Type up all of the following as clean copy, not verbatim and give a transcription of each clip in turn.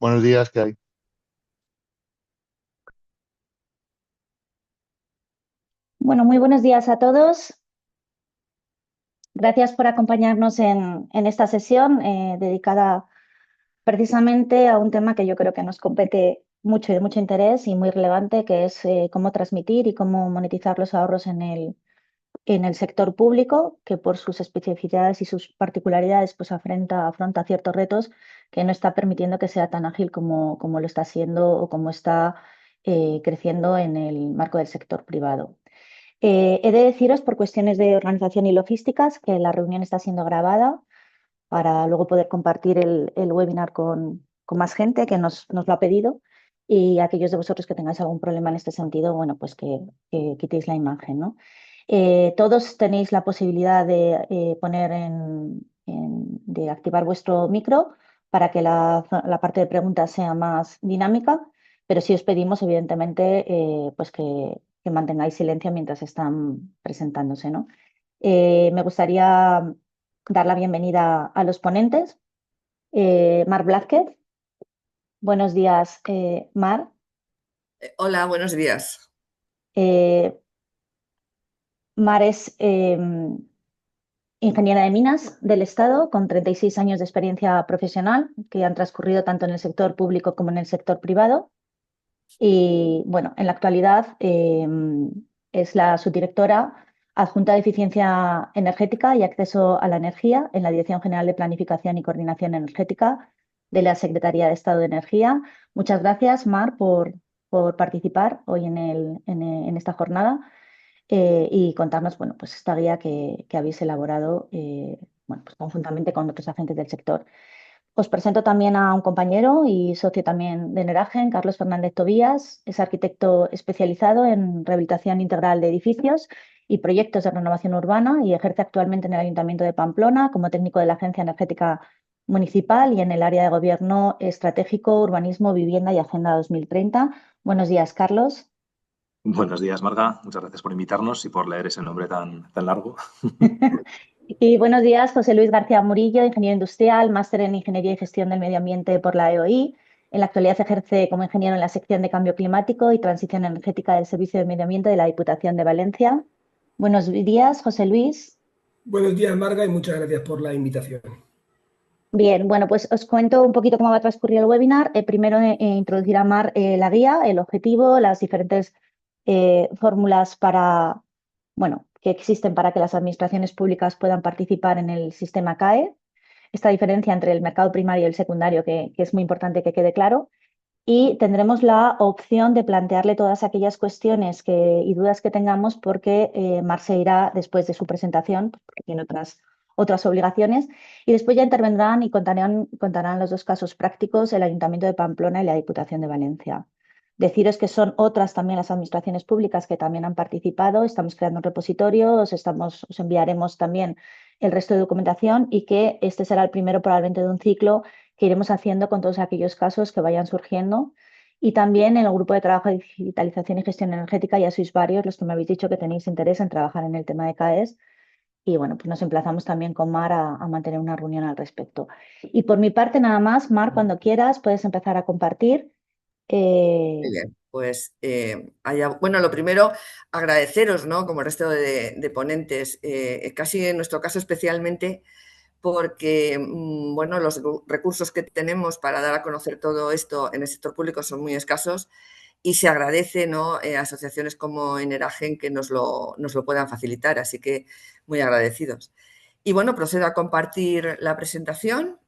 Buenos días, ¿qué hay? Bueno, muy buenos días a todos. Gracias por acompañarnos en esta sesión dedicada precisamente a un tema que yo creo que nos compete mucho y de mucho interés y muy relevante, que es cómo transmitir y cómo monetizar los ahorros en el sector público, que por sus especificidades y sus particularidades pues afronta ciertos retos que no está permitiendo que sea tan ágil como lo está siendo o como está creciendo en el marco del sector privado. He de deciros por cuestiones de organización y logísticas que la reunión está siendo grabada para luego poder compartir el webinar con más gente que nos lo ha pedido y aquellos de vosotros que tengáis algún problema en este sentido, bueno, pues que quitéis la imagen, ¿no? Todos tenéis la posibilidad de poner de activar vuestro micro para que la parte de preguntas sea más dinámica, pero sí os pedimos, evidentemente, pues que mantengáis silencio mientras están presentándose, ¿no? Me gustaría dar la bienvenida a los ponentes. Mar Blázquez, buenos días, Mar. Hola, buenos días. Eh, Mar es ingeniera de minas del Estado, con 36 años de experiencia profesional, que han transcurrido tanto en el sector público como en el sector privado. Y bueno, en la actualidad es la subdirectora adjunta de Eficiencia Energética y Acceso a la Energía en la Dirección General de Planificación y Coordinación Energética de la Secretaría de Estado de Energía. Muchas gracias, Mar, por participar hoy en esta jornada y contarnos, bueno, pues esta guía que habéis elaborado, bueno, pues conjuntamente con otros agentes del sector. Os presento también a un compañero y socio también de Neragen, Carlos Fernández Tobías. Es arquitecto especializado en rehabilitación integral de edificios y proyectos de renovación urbana y ejerce actualmente en el Ayuntamiento de Pamplona como técnico de la Agencia Energética Municipal y en el área de Gobierno Estratégico, Urbanismo, Vivienda y Agenda 2030. Buenos días, Carlos. Buenos días, Marga. Muchas gracias por invitarnos y por leer ese nombre tan largo. Y buenos días, José Luis García Murillo, ingeniero industrial, máster en Ingeniería y Gestión del Medio Ambiente por la EOI. En la actualidad ejerce como ingeniero en la sección de Cambio Climático y Transición Energética del Servicio de Medio Ambiente de la Diputación de Valencia. Buenos días, José Luis. Buenos días, Marga, y muchas gracias por la invitación. Bien, bueno, pues os cuento un poquito cómo va a transcurrir el webinar. Primero, introducir a Mar la guía, el objetivo, las diferentes fórmulas para, bueno, que existen para que las administraciones públicas puedan participar en el sistema CAE. Esta diferencia entre el mercado primario y el secundario, que es muy importante que quede claro. Y tendremos la opción de plantearle todas aquellas cuestiones y dudas que tengamos, porque Mar se irá después de su presentación, porque tiene otras obligaciones, y después ya intervendrán y contarán los dos casos prácticos, el Ayuntamiento de Pamplona y la Diputación de Valencia. Deciros que son otras también las administraciones públicas que también han participado. Estamos creando un repositorio, os enviaremos también el resto de documentación y que este será el primero probablemente de un ciclo que iremos haciendo con todos aquellos casos que vayan surgiendo. Y también en el grupo de trabajo de digitalización y gestión energética ya sois varios los que me habéis dicho que tenéis interés en trabajar en el tema de CAES. Y bueno, pues nos emplazamos también con Mar a mantener una reunión al respecto. Y por mi parte, nada más, Mar, cuando quieras, puedes empezar a compartir. Muy Eh, bien, pues bueno, lo primero, agradeceros, ¿no? Como el resto de ponentes, casi en nuestro caso especialmente, porque bueno, los recursos que tenemos para dar a conocer todo esto en el sector público son muy escasos y se agradece, ¿no? Asociaciones como Eneragen que nos lo puedan facilitar, así que muy agradecidos. Y bueno, procedo a compartir la presentación,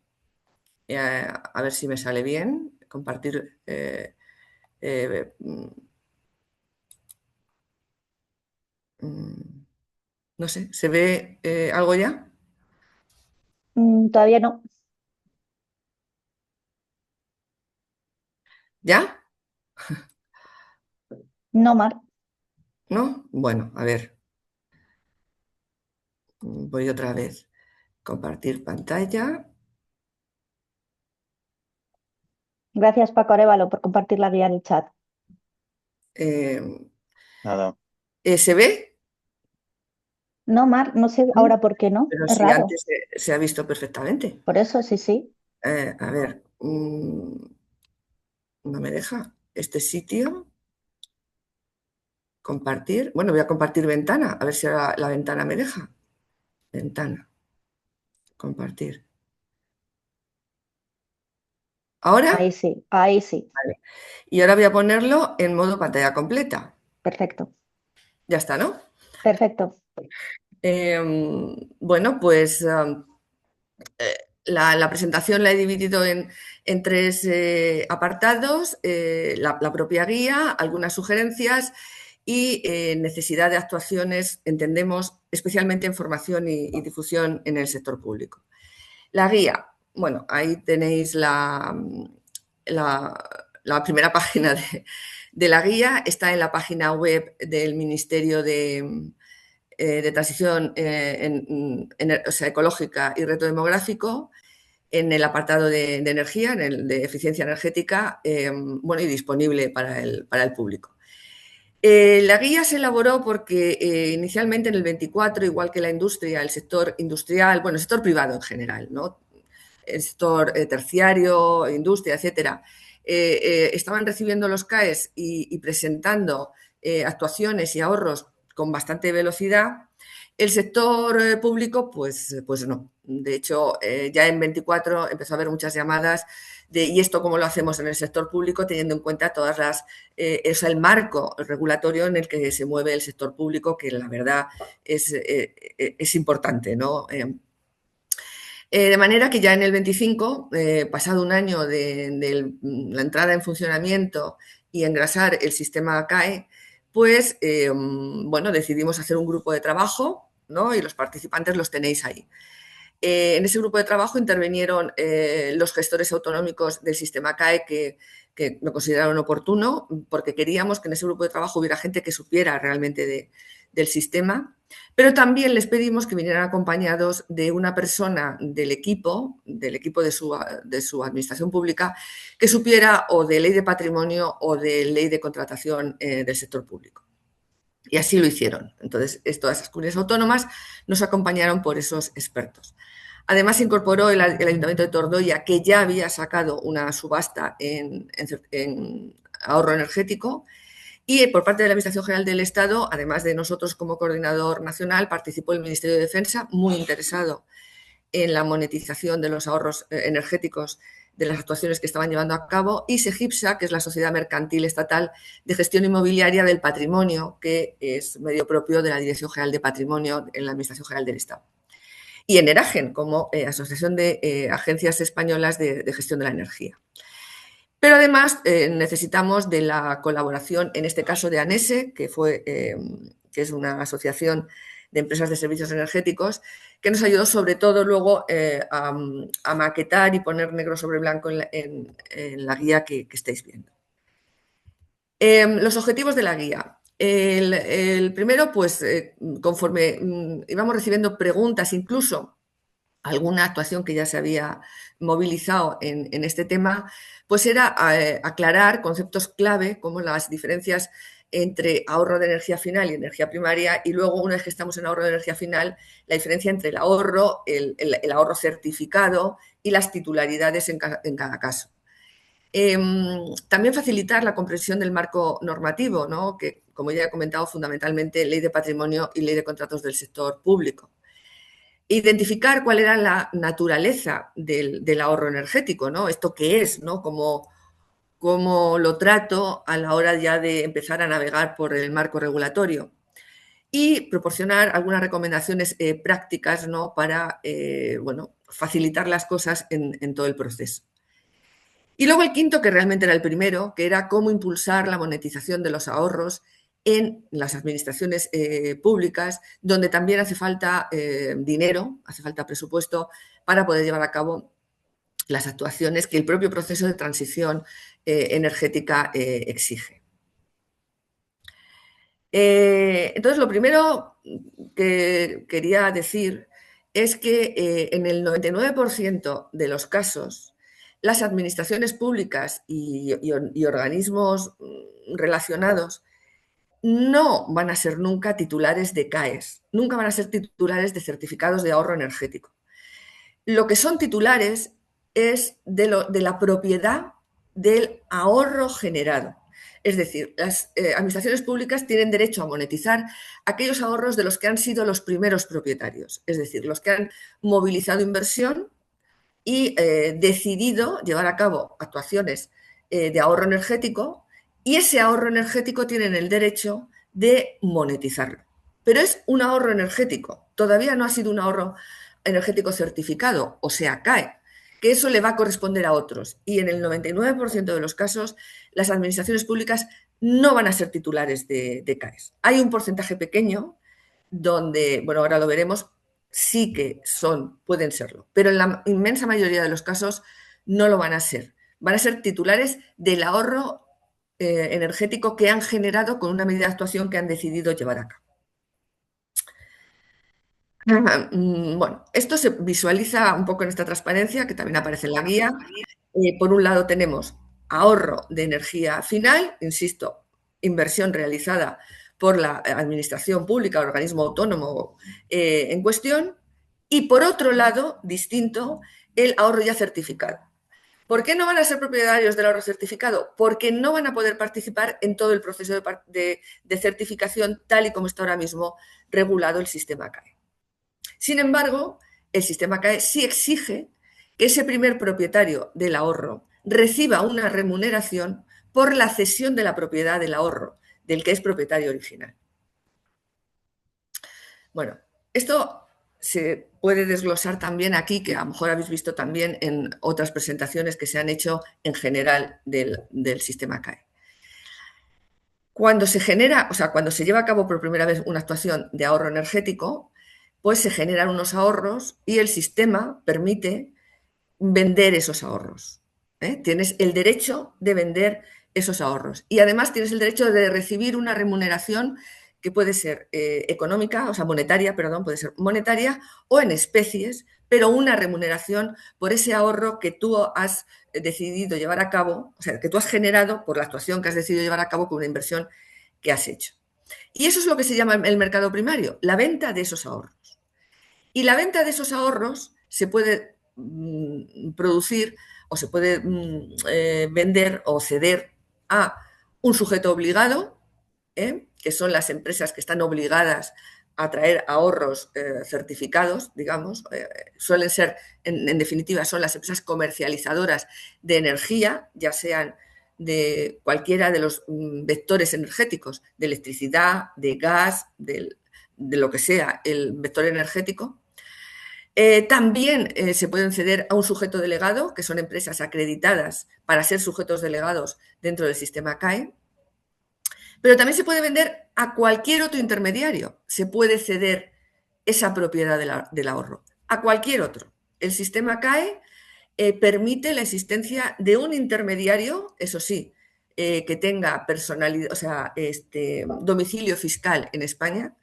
a ver si me sale bien, compartir. Eh, mm, mm, no sé, ¿se ve algo ya? Todavía no. ¿Ya? No, Mar. ¿No? Bueno, a ver, voy otra vez. Compartir pantalla. Gracias, Paco Arévalo, por compartir la guía en el chat. Eh, Nada. ¿Se ve? No, Mar, no sé ¿Sí? ahora por qué no. Pero Es sí, raro. antes se ha visto perfectamente. Por eso, sí, sí. A ver, no me deja este sitio. Compartir. Bueno, voy a compartir ventana, a ver si ahora la ventana me deja. Ventana. Compartir. ¿Ahora? Ahí sí, ahí sí. Vale. Y ahora voy a ponerlo en modo pantalla completa. Perfecto, Ya está, ¿no? perfecto. Bueno, pues la presentación la he dividido en tres apartados, la propia guía, algunas sugerencias y necesidad de actuaciones, entendemos, especialmente en formación y difusión en el sector público. La guía, bueno, ahí tenéis la primera página de la guía, está en la página web del Ministerio de Transición o sea, Ecológica y Reto Demográfico, en el apartado de energía, en el de eficiencia energética, bueno, y disponible para el público. La guía se elaboró porque inicialmente en el 24, igual que la industria, el sector industrial, bueno, el sector privado en general, ¿no? El sector terciario, industria, etcétera, estaban recibiendo los CAEs y presentando actuaciones y ahorros con bastante velocidad. El sector público, pues no. De hecho, ya en 24 empezó a haber muchas llamadas de ¿y esto cómo lo hacemos en el sector público? Teniendo en cuenta todas es el marco regulatorio en el que se mueve el sector público, que la verdad es importante, ¿no? De manera que ya en el 25, pasado un año de la entrada en funcionamiento y engrasar el sistema CAE, pues bueno, decidimos hacer un grupo de trabajo, ¿no? Y los participantes los tenéis ahí. En ese grupo de trabajo intervinieron los gestores autonómicos del sistema CAE que lo consideraron oportuno, porque queríamos que en ese grupo de trabajo hubiera gente que supiera realmente del sistema, pero también les pedimos que vinieran acompañados de una persona del equipo de su administración pública, que supiera o de ley de patrimonio o de ley de contratación del sector público. Y así lo hicieron. Entonces, todas esas comunidades autónomas nos acompañaron por esos expertos. Además, se incorporó el Ayuntamiento de Tordoya, que ya había sacado una subasta en ahorro energético, y por parte de la Administración General del Estado, además de nosotros como coordinador nacional, participó el Ministerio de Defensa, muy interesado en la monetización de los ahorros energéticos de las actuaciones que estaban llevando a cabo, y SEGIPSA, que es la Sociedad Mercantil Estatal de Gestión Inmobiliaria del Patrimonio, que es medio propio de la Dirección General de Patrimonio en la Administración General del Estado. Y ENERAGEN, como Asociación de Agencias Españolas de Gestión de la Energía. Pero además necesitamos de la colaboración, en este caso de ANESE, que es una asociación de empresas de servicios energéticos, que nos ayudó sobre todo luego a maquetar y poner negro sobre blanco en la guía que estáis viendo. Los objetivos de la guía. El primero, pues conforme íbamos recibiendo preguntas, incluso alguna actuación que ya se había movilizado en este tema, pues era aclarar conceptos clave como las diferencias entre ahorro de energía final y energía primaria, y luego, una vez que estamos en ahorro de energía final, la diferencia entre el ahorro, el ahorro certificado y las titularidades en cada caso. También facilitar la comprensión del marco normativo, ¿no? Que, como ya he comentado, fundamentalmente ley de patrimonio y ley de contratos del sector público. Identificar cuál era la naturaleza del ahorro energético, ¿no? Esto qué es, ¿no? Cómo lo trato a la hora ya de empezar a navegar por el marco regulatorio. Y proporcionar algunas recomendaciones prácticas, ¿no? Para bueno, facilitar las cosas en todo el proceso. Y luego el quinto, que realmente era el primero, que era cómo impulsar la monetización de los ahorros en las administraciones públicas, donde también hace falta dinero, hace falta presupuesto para poder llevar a cabo las actuaciones que el propio proceso de transición energética exige. Entonces, lo primero que quería decir es que en el 99% de los casos, las administraciones públicas y organismos relacionados no van a ser nunca titulares de CAEs, nunca van a ser titulares de certificados de ahorro energético. Lo que son titulares es de la propiedad del ahorro generado. Es decir, las administraciones públicas tienen derecho a monetizar aquellos ahorros de los que han sido los primeros propietarios, es decir, los que han movilizado inversión y decidido llevar a cabo actuaciones de ahorro energético, y ese ahorro energético tienen el derecho de monetizarlo. Pero es un ahorro energético, todavía no ha sido un ahorro energético certificado, o sea, CAE, que eso le va a corresponder a otros. Y en el 99% de los casos, las administraciones públicas no van a ser titulares de CAEs. Hay un porcentaje pequeño donde, bueno, ahora lo veremos, sí que pueden serlo, pero en la inmensa mayoría de los casos no lo van a ser. Van a ser titulares del ahorro energético que han generado con una medida de actuación que han decidido llevar a cabo. Bueno, esto se visualiza un poco en esta transparencia, que también aparece en la guía. Por un lado tenemos ahorro de energía final, insisto, inversión realizada por la administración pública, organismo autónomo en cuestión, y por otro lado, distinto, el ahorro ya certificado. ¿Por qué no van a ser propietarios del ahorro certificado? Porque no van a poder participar en todo el proceso de certificación tal y como está ahora mismo regulado el sistema CAE. Sin embargo, el sistema CAE sí exige que ese primer propietario del ahorro reciba una remuneración por la cesión de la propiedad del ahorro, del que es propietario original. Bueno, esto se puede desglosar también aquí, que a lo mejor habéis visto también en otras presentaciones que se han hecho en general del sistema CAE. Cuando se genera, o sea, cuando se lleva a cabo por primera vez una actuación de ahorro energético, pues se generan unos ahorros y el sistema permite vender esos ahorros. Tienes el derecho de vender esos ahorros y además tienes el derecho de recibir una remuneración que puede ser económica, o sea, monetaria, perdón, puede ser monetaria o en especies, pero una remuneración por ese ahorro que tú has decidido llevar a cabo, o sea, que tú has generado por la actuación que has decidido llevar a cabo con una inversión que has hecho. Y eso es lo que se llama el mercado primario, la venta de esos ahorros. Y la venta de esos ahorros se puede producir o se puede vender o ceder a un sujeto obligado, que son las empresas que están obligadas a traer ahorros certificados, digamos, suelen ser, en definitiva, son las empresas comercializadoras de energía, ya sean de cualquiera de los vectores energéticos, de electricidad, de gas, de lo que sea el vector energético. También se pueden ceder a un sujeto delegado, que son empresas acreditadas para ser sujetos delegados dentro del sistema CAE, pero también se puede vender a cualquier otro intermediario. Se puede ceder esa propiedad del ahorro a cualquier otro. El sistema CAE permite la existencia de un intermediario, eso sí, que tenga personalidad, o sea, domicilio fiscal en España,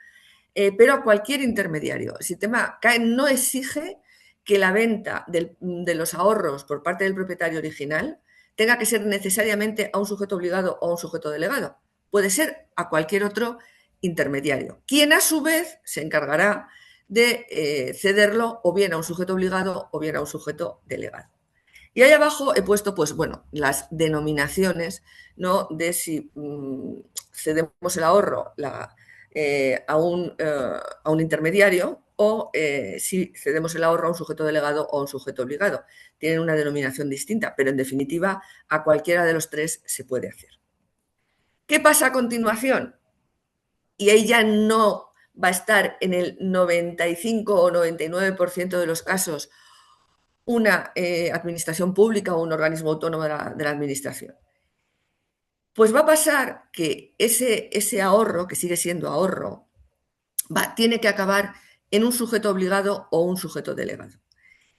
pero a cualquier intermediario. El sistema CAE no exige que la venta de los ahorros por parte del propietario original tenga que ser necesariamente a un sujeto obligado o a un sujeto delegado. Puede ser a cualquier otro intermediario, quien a su vez se encargará de cederlo o bien a un sujeto obligado o bien a un sujeto delegado. Y ahí abajo he puesto, pues bueno, las denominaciones, ¿no?, de si cedemos el ahorro a un intermediario o si cedemos el ahorro a un sujeto delegado o a un sujeto obligado. Tienen una denominación distinta, pero en definitiva a cualquiera de los tres se puede hacer. ¿Qué pasa a continuación? Y ahí ya no va a estar en el 95 o 99% de los casos una administración pública o un organismo autónomo de la administración. Pues va a pasar que ese ahorro, que sigue siendo ahorro, tiene que acabar en un sujeto obligado o un sujeto delegado.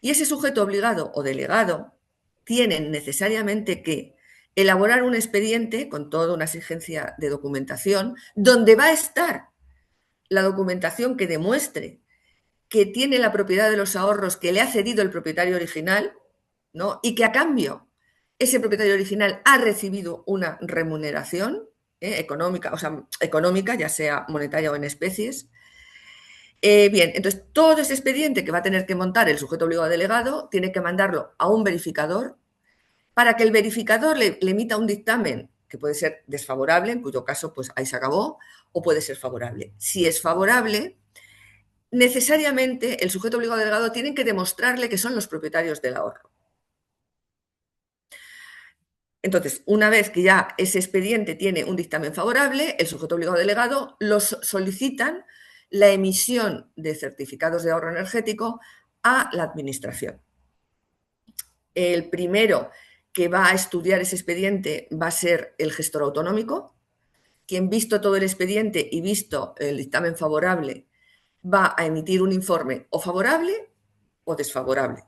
Y ese sujeto obligado o delegado tienen necesariamente que elaborar un expediente con toda una exigencia de documentación, donde va a estar la documentación que demuestre que tiene la propiedad de los ahorros que le ha cedido el propietario original, ¿no?, y que a cambio ese propietario original ha recibido una remuneración económica, o sea, económica, ya sea monetaria o en especies. Bien, entonces todo ese expediente que va a tener que montar el sujeto obligado delegado tiene que mandarlo a un verificador para que el verificador le emita un dictamen que puede ser desfavorable, en cuyo caso pues ahí se acabó, o puede ser favorable. Si es favorable, necesariamente el sujeto obligado delegado tiene que demostrarle que son los propietarios del ahorro. Entonces, una vez que ya ese expediente tiene un dictamen favorable, el sujeto obligado delegado los solicitan la emisión de certificados de ahorro energético a la administración. El primero que va a estudiar ese expediente va a ser el gestor autonómico, quien, visto todo el expediente y visto el dictamen favorable, va a emitir un informe o favorable o desfavorable.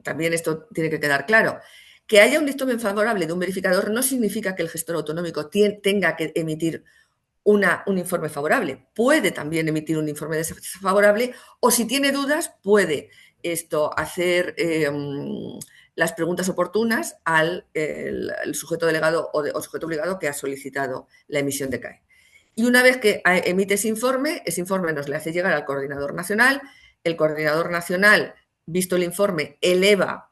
También esto tiene que quedar claro. Que haya un dictamen favorable de un verificador no significa que el gestor autonómico tenga que emitir un informe favorable. Puede también emitir un informe desfavorable, o si tiene dudas puede hacer las preguntas oportunas al sujeto delegado o sujeto obligado que ha solicitado la emisión de CAE. Y una vez que emite ese informe nos le hace llegar al coordinador nacional. El coordinador nacional, visto el informe, eleva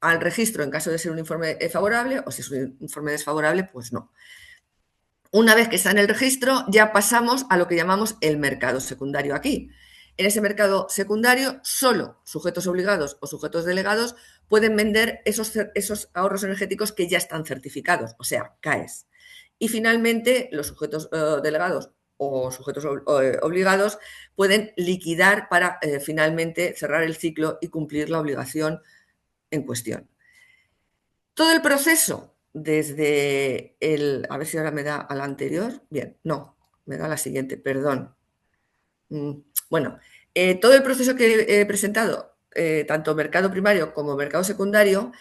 al registro en caso de ser un informe favorable, o si es un informe desfavorable, pues no. Una vez que está en el registro, ya pasamos a lo que llamamos el mercado secundario aquí. En ese mercado secundario, solo sujetos obligados o sujetos delegados pueden vender esos ahorros energéticos que ya están certificados, o sea, CAEs. Y finalmente, los sujetos delegados o sujetos obligados pueden liquidar para finalmente cerrar el ciclo y cumplir la obligación en cuestión. Todo el proceso, desde a ver si ahora me da a la anterior, bien, no, me da a la siguiente, perdón. Bueno, todo el proceso que he presentado, tanto mercado primario como mercado secundario,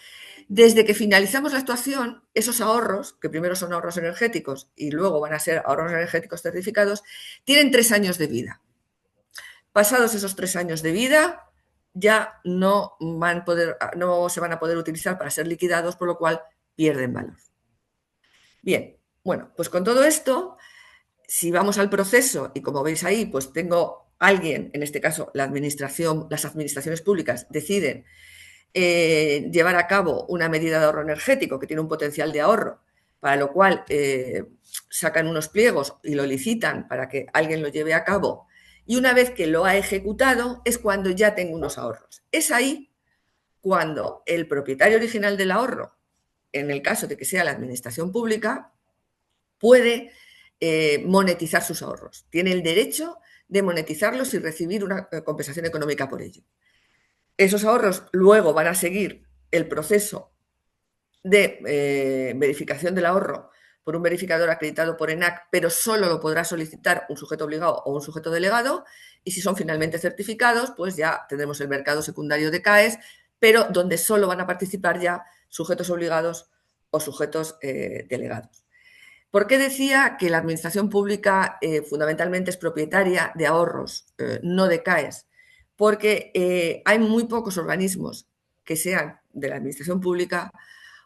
desde que finalizamos la actuación, esos ahorros, que primero son ahorros energéticos y luego van a ser ahorros energéticos certificados, tienen 3 años de vida. Pasados esos 3 años de vida, ya no se van a poder utilizar para ser liquidados, por lo cual pierden valor. Bien, bueno, pues con todo esto, si vamos al proceso, y como veis ahí, pues tengo alguien, en este caso las administraciones públicas deciden llevar a cabo una medida de ahorro energético que tiene un potencial de ahorro, para lo cual sacan unos pliegos y lo licitan para que alguien lo lleve a cabo. Y una vez que lo ha ejecutado es cuando ya tengo unos ahorros. Es ahí cuando el propietario original del ahorro, en el caso de que sea la administración pública, puede monetizar sus ahorros. Tiene el derecho de monetizarlos y recibir una compensación económica por ello. Esos ahorros luego van a seguir el proceso de verificación del ahorro por un verificador acreditado por ENAC, pero solo lo podrá solicitar un sujeto obligado o un sujeto delegado, y si son finalmente certificados, pues ya tendremos el mercado secundario de CAEs, pero donde solo van a participar ya sujetos obligados o sujetos delegados. ¿Por qué decía que la administración pública fundamentalmente es propietaria de ahorros, no de CAEs? Porque hay muy pocos organismos que sean de la administración pública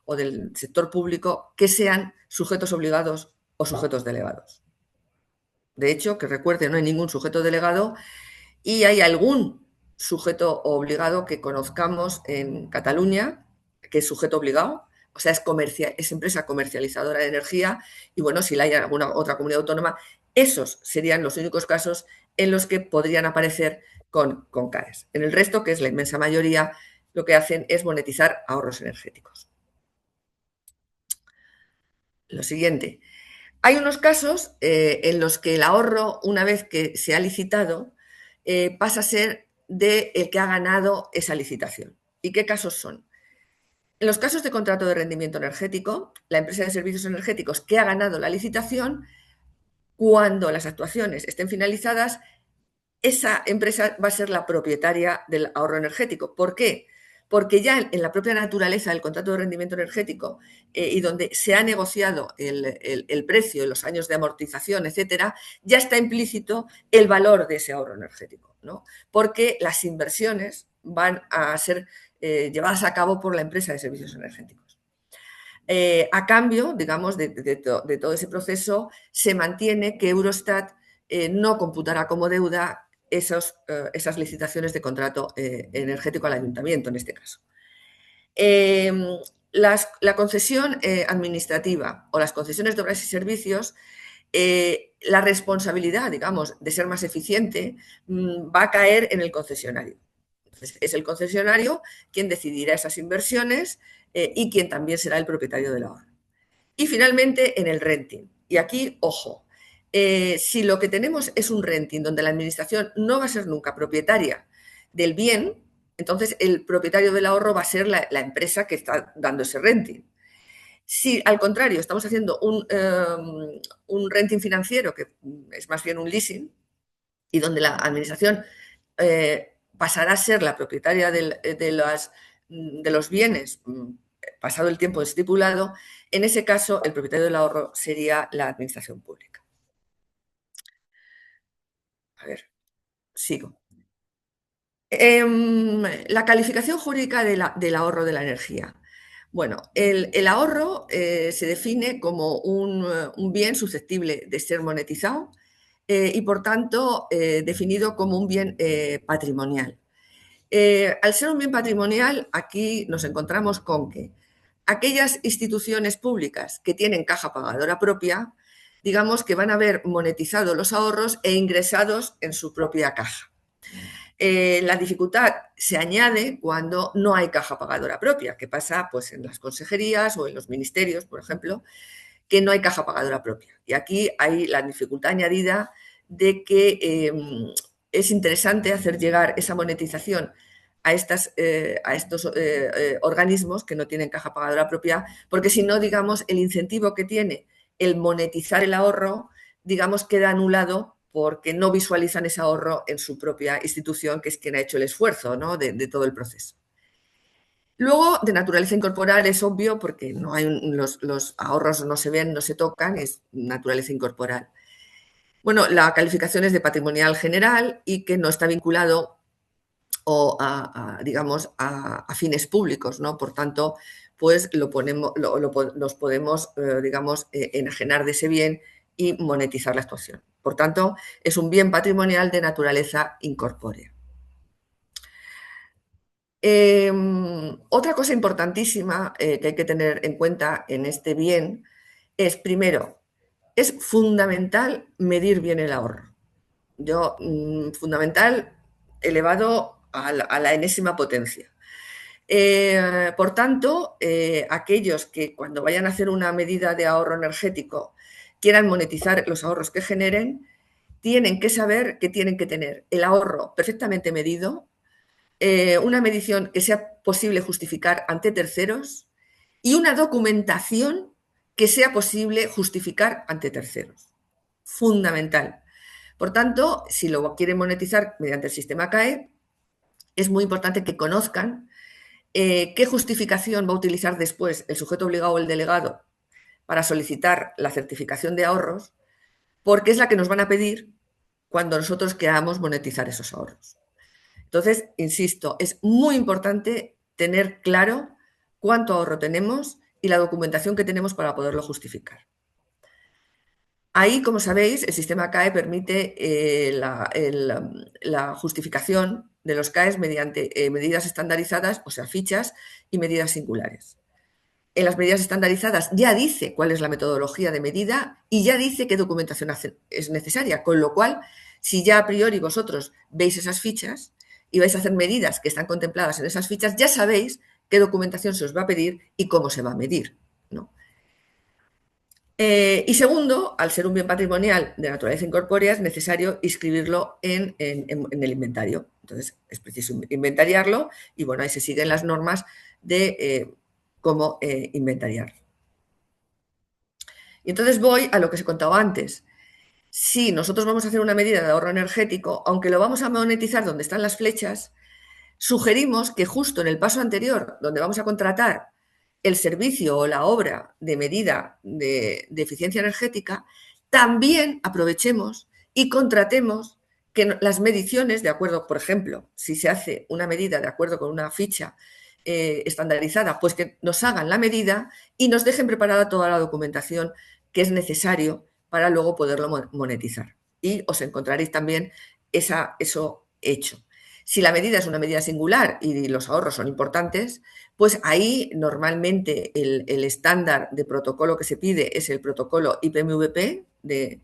o del sector público que sean sujetos obligados o sujetos delegados. De hecho, que recuerde, no hay ningún sujeto delegado, y hay algún sujeto obligado que conozcamos en Cataluña, que es sujeto obligado, o sea, es empresa comercializadora de energía, y bueno, si la hay en alguna otra comunidad autónoma, esos serían los únicos casos en los que podrían aparecer con CAEs. En el resto, que es la inmensa mayoría, lo que hacen es monetizar ahorros energéticos. Lo siguiente, hay unos casos en los que el ahorro, una vez que se ha licitado, pasa a ser del que ha ganado esa licitación. ¿Y qué casos son? En los casos de contrato de rendimiento energético, la empresa de servicios energéticos que ha ganado la licitación, cuando las actuaciones estén finalizadas, esa empresa va a ser la propietaria del ahorro energético. ¿Por qué? Porque ya en la propia naturaleza del contrato de rendimiento energético y donde se ha negociado el precio, los años de amortización, etcétera, ya está implícito el valor de ese ahorro energético, ¿no? Porque las inversiones van a ser llevadas a cabo por la empresa de servicios energéticos. A cambio, digamos, de todo ese proceso, se mantiene que Eurostat no computará como deuda esas licitaciones de contrato energético al ayuntamiento, en este caso. La concesión administrativa o las concesiones de obras y servicios, la responsabilidad, digamos, de ser más eficiente va a caer en el concesionario. Entonces, es el concesionario quien decidirá esas inversiones y quien también será el propietario del ahorro. Y finalmente, en el renting. Y aquí, ojo, si lo que tenemos es un renting donde la administración no va a ser nunca propietaria del bien, entonces el propietario del ahorro va a ser la empresa que está dando ese renting. Si al contrario estamos haciendo un renting financiero, que es más bien un leasing, y donde la administración pasará a ser la propietaria de los bienes pasado el tiempo estipulado, en ese caso el propietario del ahorro sería la administración pública. A ver, sigo. La calificación jurídica del ahorro de la energía. Bueno, el ahorro se define como un bien susceptible de ser monetizado y, por tanto, definido como un bien patrimonial. Al ser un bien patrimonial, aquí nos encontramos con que aquellas instituciones públicas que tienen caja pagadora propia, digamos que van a haber monetizado los ahorros e ingresados en su propia caja. La dificultad se añade cuando no hay caja pagadora propia, que pasa pues, en las consejerías o en los ministerios, por ejemplo, que no hay caja pagadora propia. Y aquí hay la dificultad añadida de que es interesante hacer llegar esa monetización a estos organismos que no tienen caja pagadora propia, porque si no, digamos, el incentivo que tiene el monetizar el ahorro, digamos, queda anulado porque no visualizan ese ahorro en su propia institución, que es quien ha hecho el esfuerzo, ¿no?, de todo el proceso. Luego, de naturaleza incorporal, es obvio porque no hay los ahorros no se ven, no se tocan, es naturaleza incorporal. Bueno, la calificación es de patrimonial general y que no está vinculado digamos, a fines públicos, ¿no? Por tanto, pues nos podemos, digamos, enajenar de ese bien y monetizar la actuación. Por tanto, es un bien patrimonial de naturaleza incorpórea. Otra cosa importantísima que hay que tener en cuenta en este bien es, primero, es fundamental medir bien el ahorro. Fundamental elevado a la enésima potencia. Por tanto, aquellos que cuando vayan a hacer una medida de ahorro energético quieran monetizar los ahorros que generen, tienen que saber que tienen que tener el ahorro perfectamente medido, una medición que sea posible justificar ante terceros y una documentación que sea posible justificar ante terceros. Fundamental. Por tanto, si lo quieren monetizar mediante el sistema CAE, es muy importante que conozcan qué justificación va a utilizar después el sujeto obligado o el delegado para solicitar la certificación de ahorros, porque es la que nos van a pedir cuando nosotros queramos monetizar esos ahorros. Entonces, insisto, es muy importante tener claro cuánto ahorro tenemos y la documentación que tenemos para poderlo justificar. Ahí, como sabéis, el sistema CAE permite la justificación de los CAEs mediante medidas estandarizadas, o sea, fichas y medidas singulares. En las medidas estandarizadas ya dice cuál es la metodología de medida y ya dice qué documentación es necesaria, con lo cual, si ya a priori vosotros veis esas fichas y vais a hacer medidas que están contempladas en esas fichas, ya sabéis qué documentación se os va a pedir y cómo se va a medir, ¿no? Y segundo, al ser un bien patrimonial de naturaleza incorpórea, es necesario inscribirlo en el inventario. Entonces, es preciso inventariarlo y, bueno, ahí se siguen las normas de cómo inventariarlo. Y entonces voy a lo que os he contado antes. Si nosotros vamos a hacer una medida de ahorro energético, aunque lo vamos a monetizar donde están las flechas, sugerimos que justo en el paso anterior, donde vamos a contratar el servicio o la obra de medida de eficiencia energética, también aprovechemos y contratemos que las mediciones, de acuerdo, por ejemplo, si se hace una medida de acuerdo con una ficha estandarizada, pues que nos hagan la medida y nos dejen preparada toda la documentación que es necesario para luego poderlo monetizar. Y os encontraréis también eso hecho. Si la medida es una medida singular y los ahorros son importantes, pues ahí normalmente el estándar de protocolo que se pide es el protocolo IPMVP de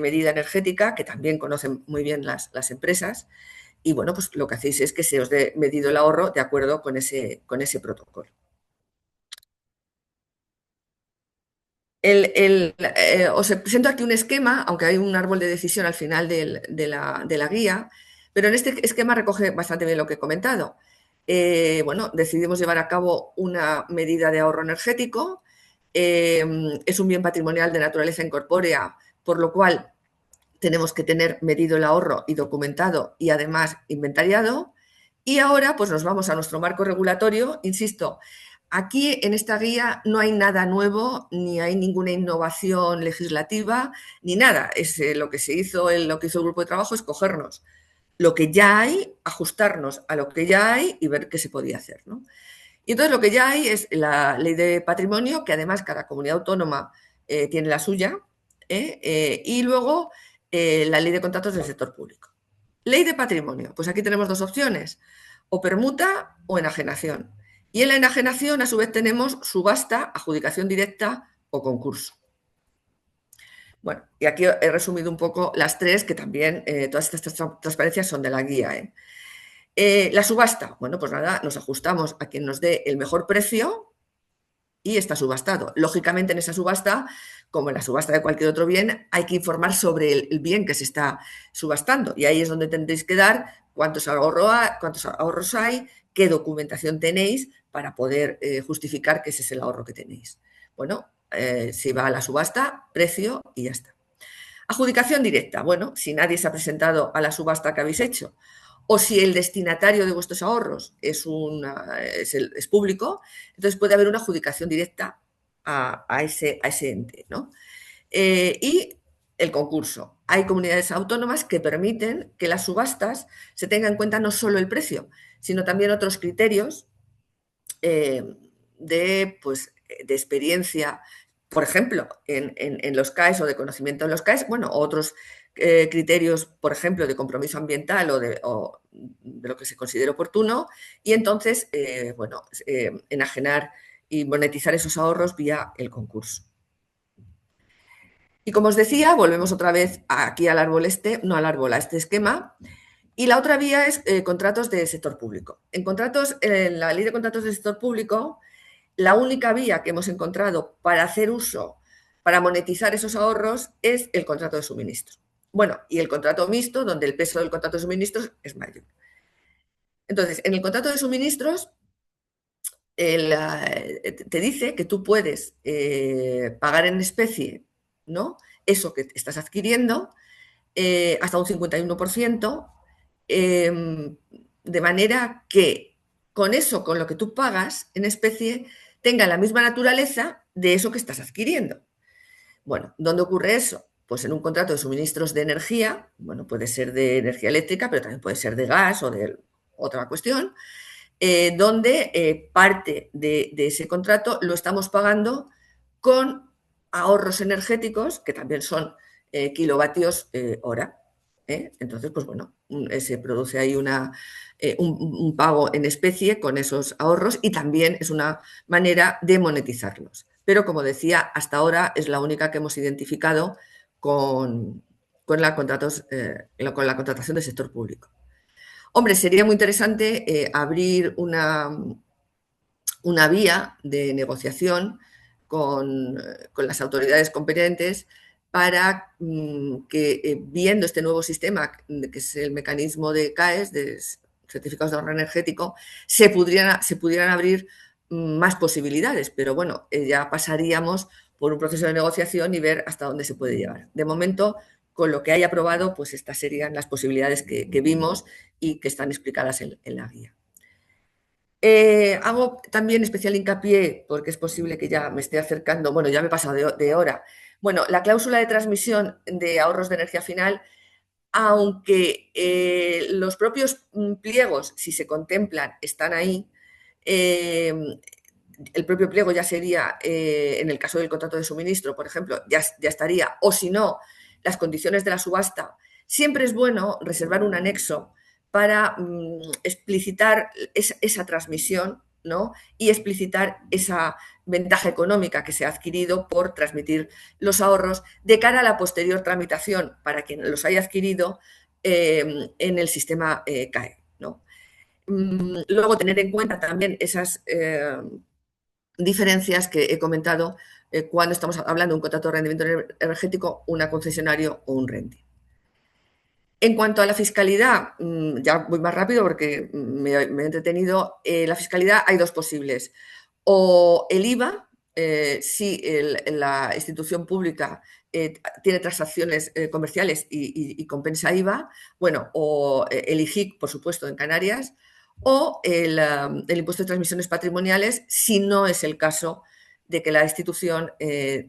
medida energética, que también conocen muy bien las empresas. Y bueno, pues lo que hacéis es que se os dé medido el ahorro de acuerdo con ese protocolo. Os presento aquí un esquema, aunque hay un árbol de decisión al final de la guía, pero en este esquema recoge bastante bien lo que he comentado. Bueno, decidimos llevar a cabo una medida de ahorro energético. Es un bien patrimonial de naturaleza incorpórea, por lo cual tenemos que tener medido el ahorro y documentado y además inventariado. Y ahora pues nos vamos a nuestro marco regulatorio. Insisto, aquí en esta guía no hay nada nuevo, ni hay ninguna innovación legislativa, ni nada. Es lo que se hizo, lo que hizo el grupo de trabajo es cogernos lo que ya hay, ajustarnos a lo que ya hay y ver qué se podía hacer, ¿no? Y entonces lo que ya hay es la ley de patrimonio, que además cada comunidad autónoma tiene la suya, y luego la ley de contratos del sector público. Ley de patrimonio, pues aquí tenemos dos opciones, o permuta o enajenación. Y en la enajenación, a su vez, tenemos subasta, adjudicación directa o concurso. Bueno, y aquí he resumido un poco las tres, que también todas estas transparencias son de la guía. La subasta, bueno, pues nada, nos ajustamos a quien nos dé el mejor precio y está subastado. Lógicamente, en esa subasta, como en la subasta de cualquier otro bien, hay que informar sobre el bien que se está subastando. Y ahí es donde tendréis que dar cuántos ahorros hay, qué documentación tenéis para poder justificar que ese es el ahorro que tenéis. Bueno, se va a la subasta, precio y ya está. Adjudicación directa. Bueno, si nadie se ha presentado a la subasta que habéis hecho, o si el destinatario de vuestros ahorros es público, entonces puede haber una adjudicación directa a ese ente, ¿no? Y el concurso. Hay comunidades autónomas que permiten que las subastas se tenga en cuenta no solo el precio, sino también otros criterios de experiencia, por ejemplo, en los CAEs o de conocimiento en los CAEs, bueno, otros criterios, por ejemplo, de compromiso ambiental o de lo que se considere oportuno, y entonces, enajenar y monetizar esos ahorros vía el concurso. Y como os decía, volvemos otra vez aquí al árbol a este esquema. Y la otra vía es contratos de sector público. En la ley de contratos del sector público, la única vía que hemos encontrado para hacer uso, para monetizar esos ahorros, es el contrato de suministro. Bueno, y el contrato mixto, donde el peso del contrato de suministros es mayor. Entonces, en el contrato de suministros, te dice que tú puedes pagar en especie, ¿no?, eso que estás adquiriendo, hasta un 51%, de manera que con eso, con lo que tú pagas en especie, tenga la misma naturaleza de eso que estás adquiriendo. Bueno, ¿dónde ocurre eso? Pues en un contrato de suministros de energía, bueno, puede ser de energía eléctrica, pero también puede ser de gas o de otra cuestión, donde parte de ese contrato lo estamos pagando con ahorros energéticos, que también son kilovatios hora. Entonces, pues bueno, se produce ahí un pago en especie con esos ahorros y también es una manera de monetizarlos. Pero, como decía, hasta ahora es la única que hemos identificado con la contratación del sector público. Hombre, sería muy interesante abrir una vía de negociación con las autoridades competentes para que, viendo este nuevo sistema, que es el mecanismo de CAEs, de certificados de ahorro energético, se pudieran abrir más posibilidades. Pero bueno, ya pasaríamos por un proceso de negociación y ver hasta dónde se puede llegar. De momento, con lo que haya aprobado, pues estas serían las posibilidades que vimos y que están explicadas en la guía. Hago también especial hincapié, porque es posible que ya me esté acercando, bueno, ya me he pasado de hora. Bueno, la cláusula de transmisión de ahorros de energía final, aunque los propios pliegos, si se contemplan, están ahí, el propio pliego ya sería, en el caso del contrato de suministro, por ejemplo, ya estaría, o si no, las condiciones de la subasta. Siempre es bueno reservar un anexo para explicitar esa transmisión, ¿no? Y explicitar esa ventaja económica que se ha adquirido por transmitir los ahorros de cara a la posterior tramitación para quien los haya adquirido en el sistema CAE, ¿no? Luego, tener en cuenta también esas diferencias que he comentado cuando estamos hablando de un contrato de rendimiento energético, una concesionario o un renting. En cuanto a la fiscalidad, ya voy más rápido porque me he entretenido. La fiscalidad hay dos posibles. O el IVA, si la institución pública tiene transacciones comerciales y compensa IVA, bueno, o el IGIC, por supuesto, en Canarias, o el impuesto de transmisiones patrimoniales, si no es el caso de que la institución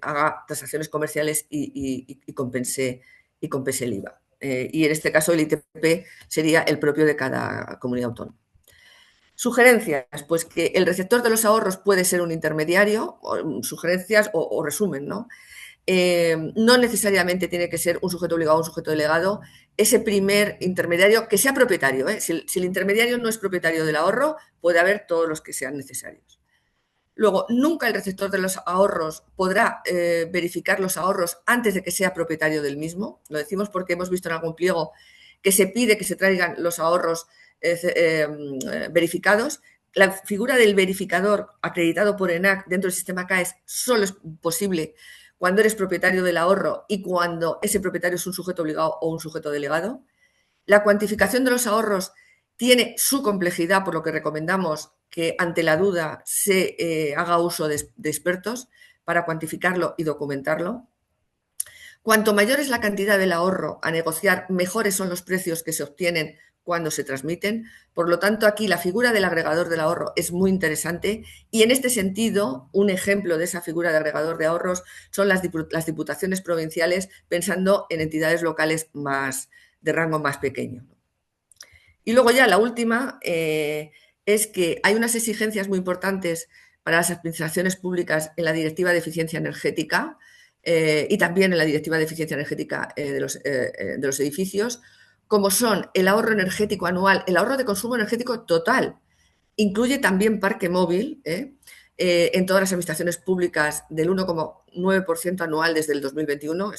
haga transacciones comerciales y compense el IVA. Y en este caso el ITP sería el propio de cada comunidad autónoma. Sugerencias, pues que el receptor de los ahorros puede ser un intermediario, sugerencias o resumen, ¿no? No necesariamente tiene que ser un sujeto obligado o un sujeto delegado, ese primer intermediario que sea propietario, ¿eh? Si el intermediario no es propietario del ahorro, puede haber todos los que sean necesarios. Luego, nunca el receptor de los ahorros podrá verificar los ahorros antes de que sea propietario del mismo. Lo decimos porque hemos visto en algún pliego que se pide que se traigan los ahorros verificados. La figura del verificador acreditado por ENAC dentro del sistema CAES solo es posible cuando eres propietario del ahorro y cuando ese propietario es un sujeto obligado o un sujeto delegado. La cuantificación de los ahorros tiene su complejidad, por lo que recomendamos que ante la duda se haga uso de expertos para cuantificarlo y documentarlo. Cuanto mayor es la cantidad del ahorro a negociar, mejores son los precios que se obtienen cuando se transmiten. Por lo tanto, aquí la figura del agregador del ahorro es muy interesante y en este sentido, un ejemplo de esa figura de agregador de ahorros son las diputaciones provinciales, pensando en entidades locales de rango más pequeño. Y luego ya la última es que hay unas exigencias muy importantes para las administraciones públicas en la Directiva de Eficiencia Energética y también en la Directiva de Eficiencia Energética de los edificios, como son el ahorro energético anual, el ahorro de consumo energético total, incluye también parque móvil, en todas las administraciones públicas del 1,9% anual desde el 2021.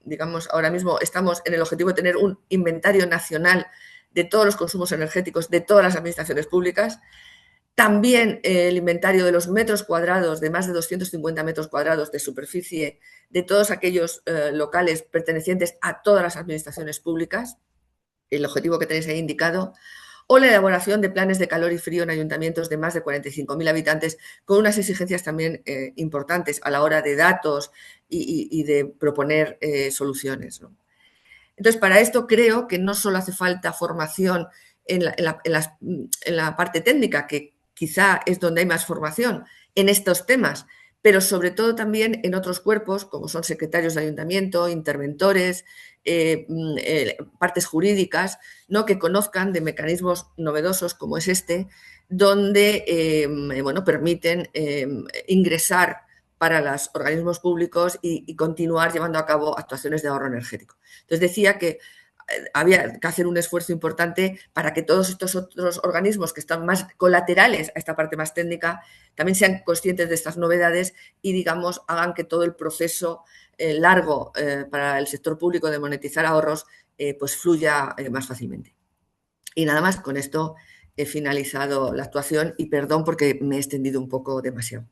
Digamos, ahora mismo estamos en el objetivo de tener un inventario nacional de todos los consumos energéticos de todas las administraciones públicas. También el inventario de los metros cuadrados, de más de 250 metros cuadrados de superficie, de todos aquellos locales pertenecientes a todas las administraciones públicas, el objetivo que tenéis ahí indicado, o la elaboración de planes de calor y frío en ayuntamientos de más de 45.000 habitantes, con unas exigencias también importantes a la hora de datos y de proponer soluciones, ¿no? Entonces, para esto creo que no solo hace falta formación en la parte técnica, que quizá es donde hay más formación en estos temas, pero sobre todo también en otros cuerpos, como son secretarios de ayuntamiento, interventores, partes jurídicas, ¿no? Que conozcan de mecanismos novedosos como es este, donde permiten ingresar para los organismos públicos y continuar llevando a cabo actuaciones de ahorro energético. Entonces decía que había que hacer un esfuerzo importante para que todos estos otros organismos que están más colaterales a esta parte más técnica también sean conscientes de estas novedades y, digamos, hagan que todo el proceso largo para el sector público de monetizar ahorros pues fluya más fácilmente. Y nada más, con esto he finalizado la actuación y perdón porque me he extendido un poco demasiado.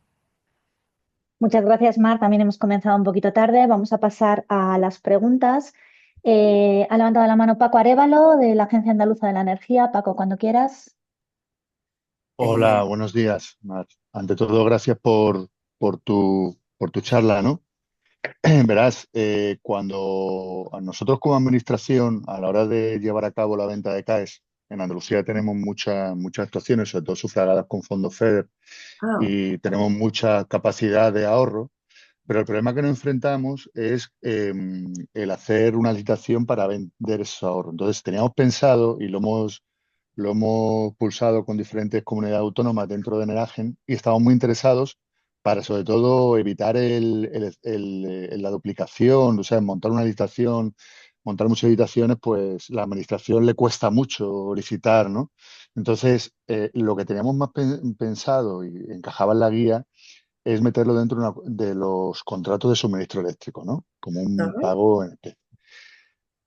Muchas gracias, Mar. También hemos comenzado un poquito tarde. Vamos a pasar a las preguntas. Ha levantado la mano Paco Arévalo, de la Agencia Andaluza de la Energía. Paco, cuando quieras. Hola, buenos días, Mar. Ante todo, gracias por tu charla, ¿no? Verás, cuando a nosotros como administración, a la hora de llevar a cabo la venta de CAES, en Andalucía tenemos muchas actuaciones, sobre todo sufragadas con fondos FEDER, y tenemos mucha capacidad de ahorro, pero el problema que nos enfrentamos es el hacer una licitación para vender esos ahorros. Entonces, teníamos pensado y lo hemos pulsado con diferentes comunidades autónomas dentro de Neragen y estamos muy interesados para sobre todo evitar la duplicación, o sea, montar una licitación, montar muchas licitaciones, pues la administración le cuesta mucho licitar, ¿no? Entonces, lo que teníamos más pensado y encajaba en la guía es meterlo dentro de los contratos de suministro eléctrico, ¿no? Como un Ajá. pago en especie.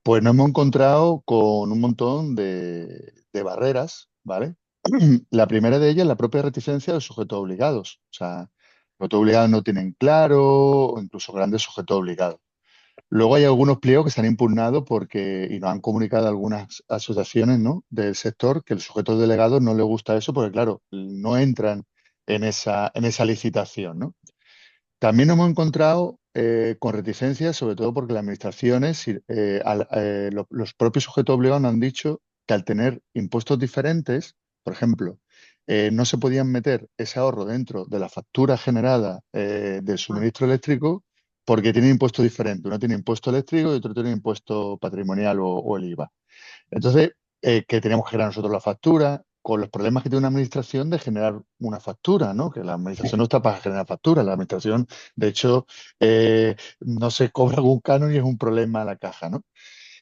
Pues nos hemos encontrado con un montón de barreras, ¿vale? La primera de ellas es la propia reticencia de los sujetos obligados. O sea, los sujetos obligados no tienen claro, o incluso grandes sujetos obligados. Luego hay algunos pliegos que se han impugnado y nos han comunicado algunas asociaciones, ¿no?, del sector que los sujetos delegados no les gusta eso porque, claro, no entran en esa licitación, ¿no? También nos hemos encontrado con reticencias, sobre todo porque las administraciones, los propios sujetos obligados nos han dicho que al tener impuestos diferentes, por ejemplo, no se podían meter ese ahorro dentro de la factura generada del Ah, suministro eléctrico porque tienen impuestos diferentes. Uno tiene impuesto eléctrico y otro tiene impuesto patrimonial o el IVA. Entonces, que teníamos que generar nosotros la factura, con los problemas que tiene una administración de generar una factura, ¿no? Que la administración no está para generar facturas. La administración, de hecho, no se cobra algún canon y es un problema a la caja, ¿no?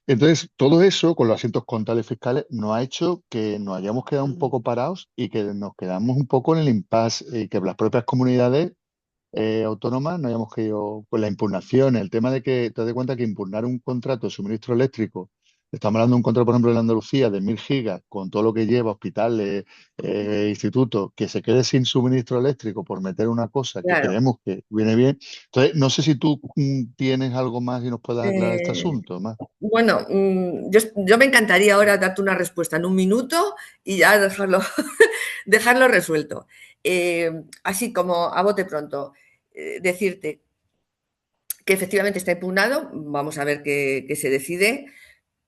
Entonces, todo eso, con los asientos contables fiscales, nos ha hecho que nos hayamos quedado un poco parados y que nos quedamos un poco en el impasse y que las propias comunidades autónomas no hayamos querido, pues la impugnación, el tema de que te das cuenta que impugnar un contrato de suministro eléctrico, estamos hablando de un contrato, por ejemplo, en Andalucía de 1.000 gigas, con todo lo que lleva, hospitales, institutos, que se quede sin suministro eléctrico por meter una cosa que claro. creemos que viene bien. Entonces, no sé si tú tienes algo más y nos puedas aclarar este Eh, asunto, más. bueno, yo me encantaría ahora darte una respuesta en un minuto y ya dejarlo, dejarlo resuelto. Así como a bote pronto, decirte que efectivamente está impugnado, vamos a ver qué se decide.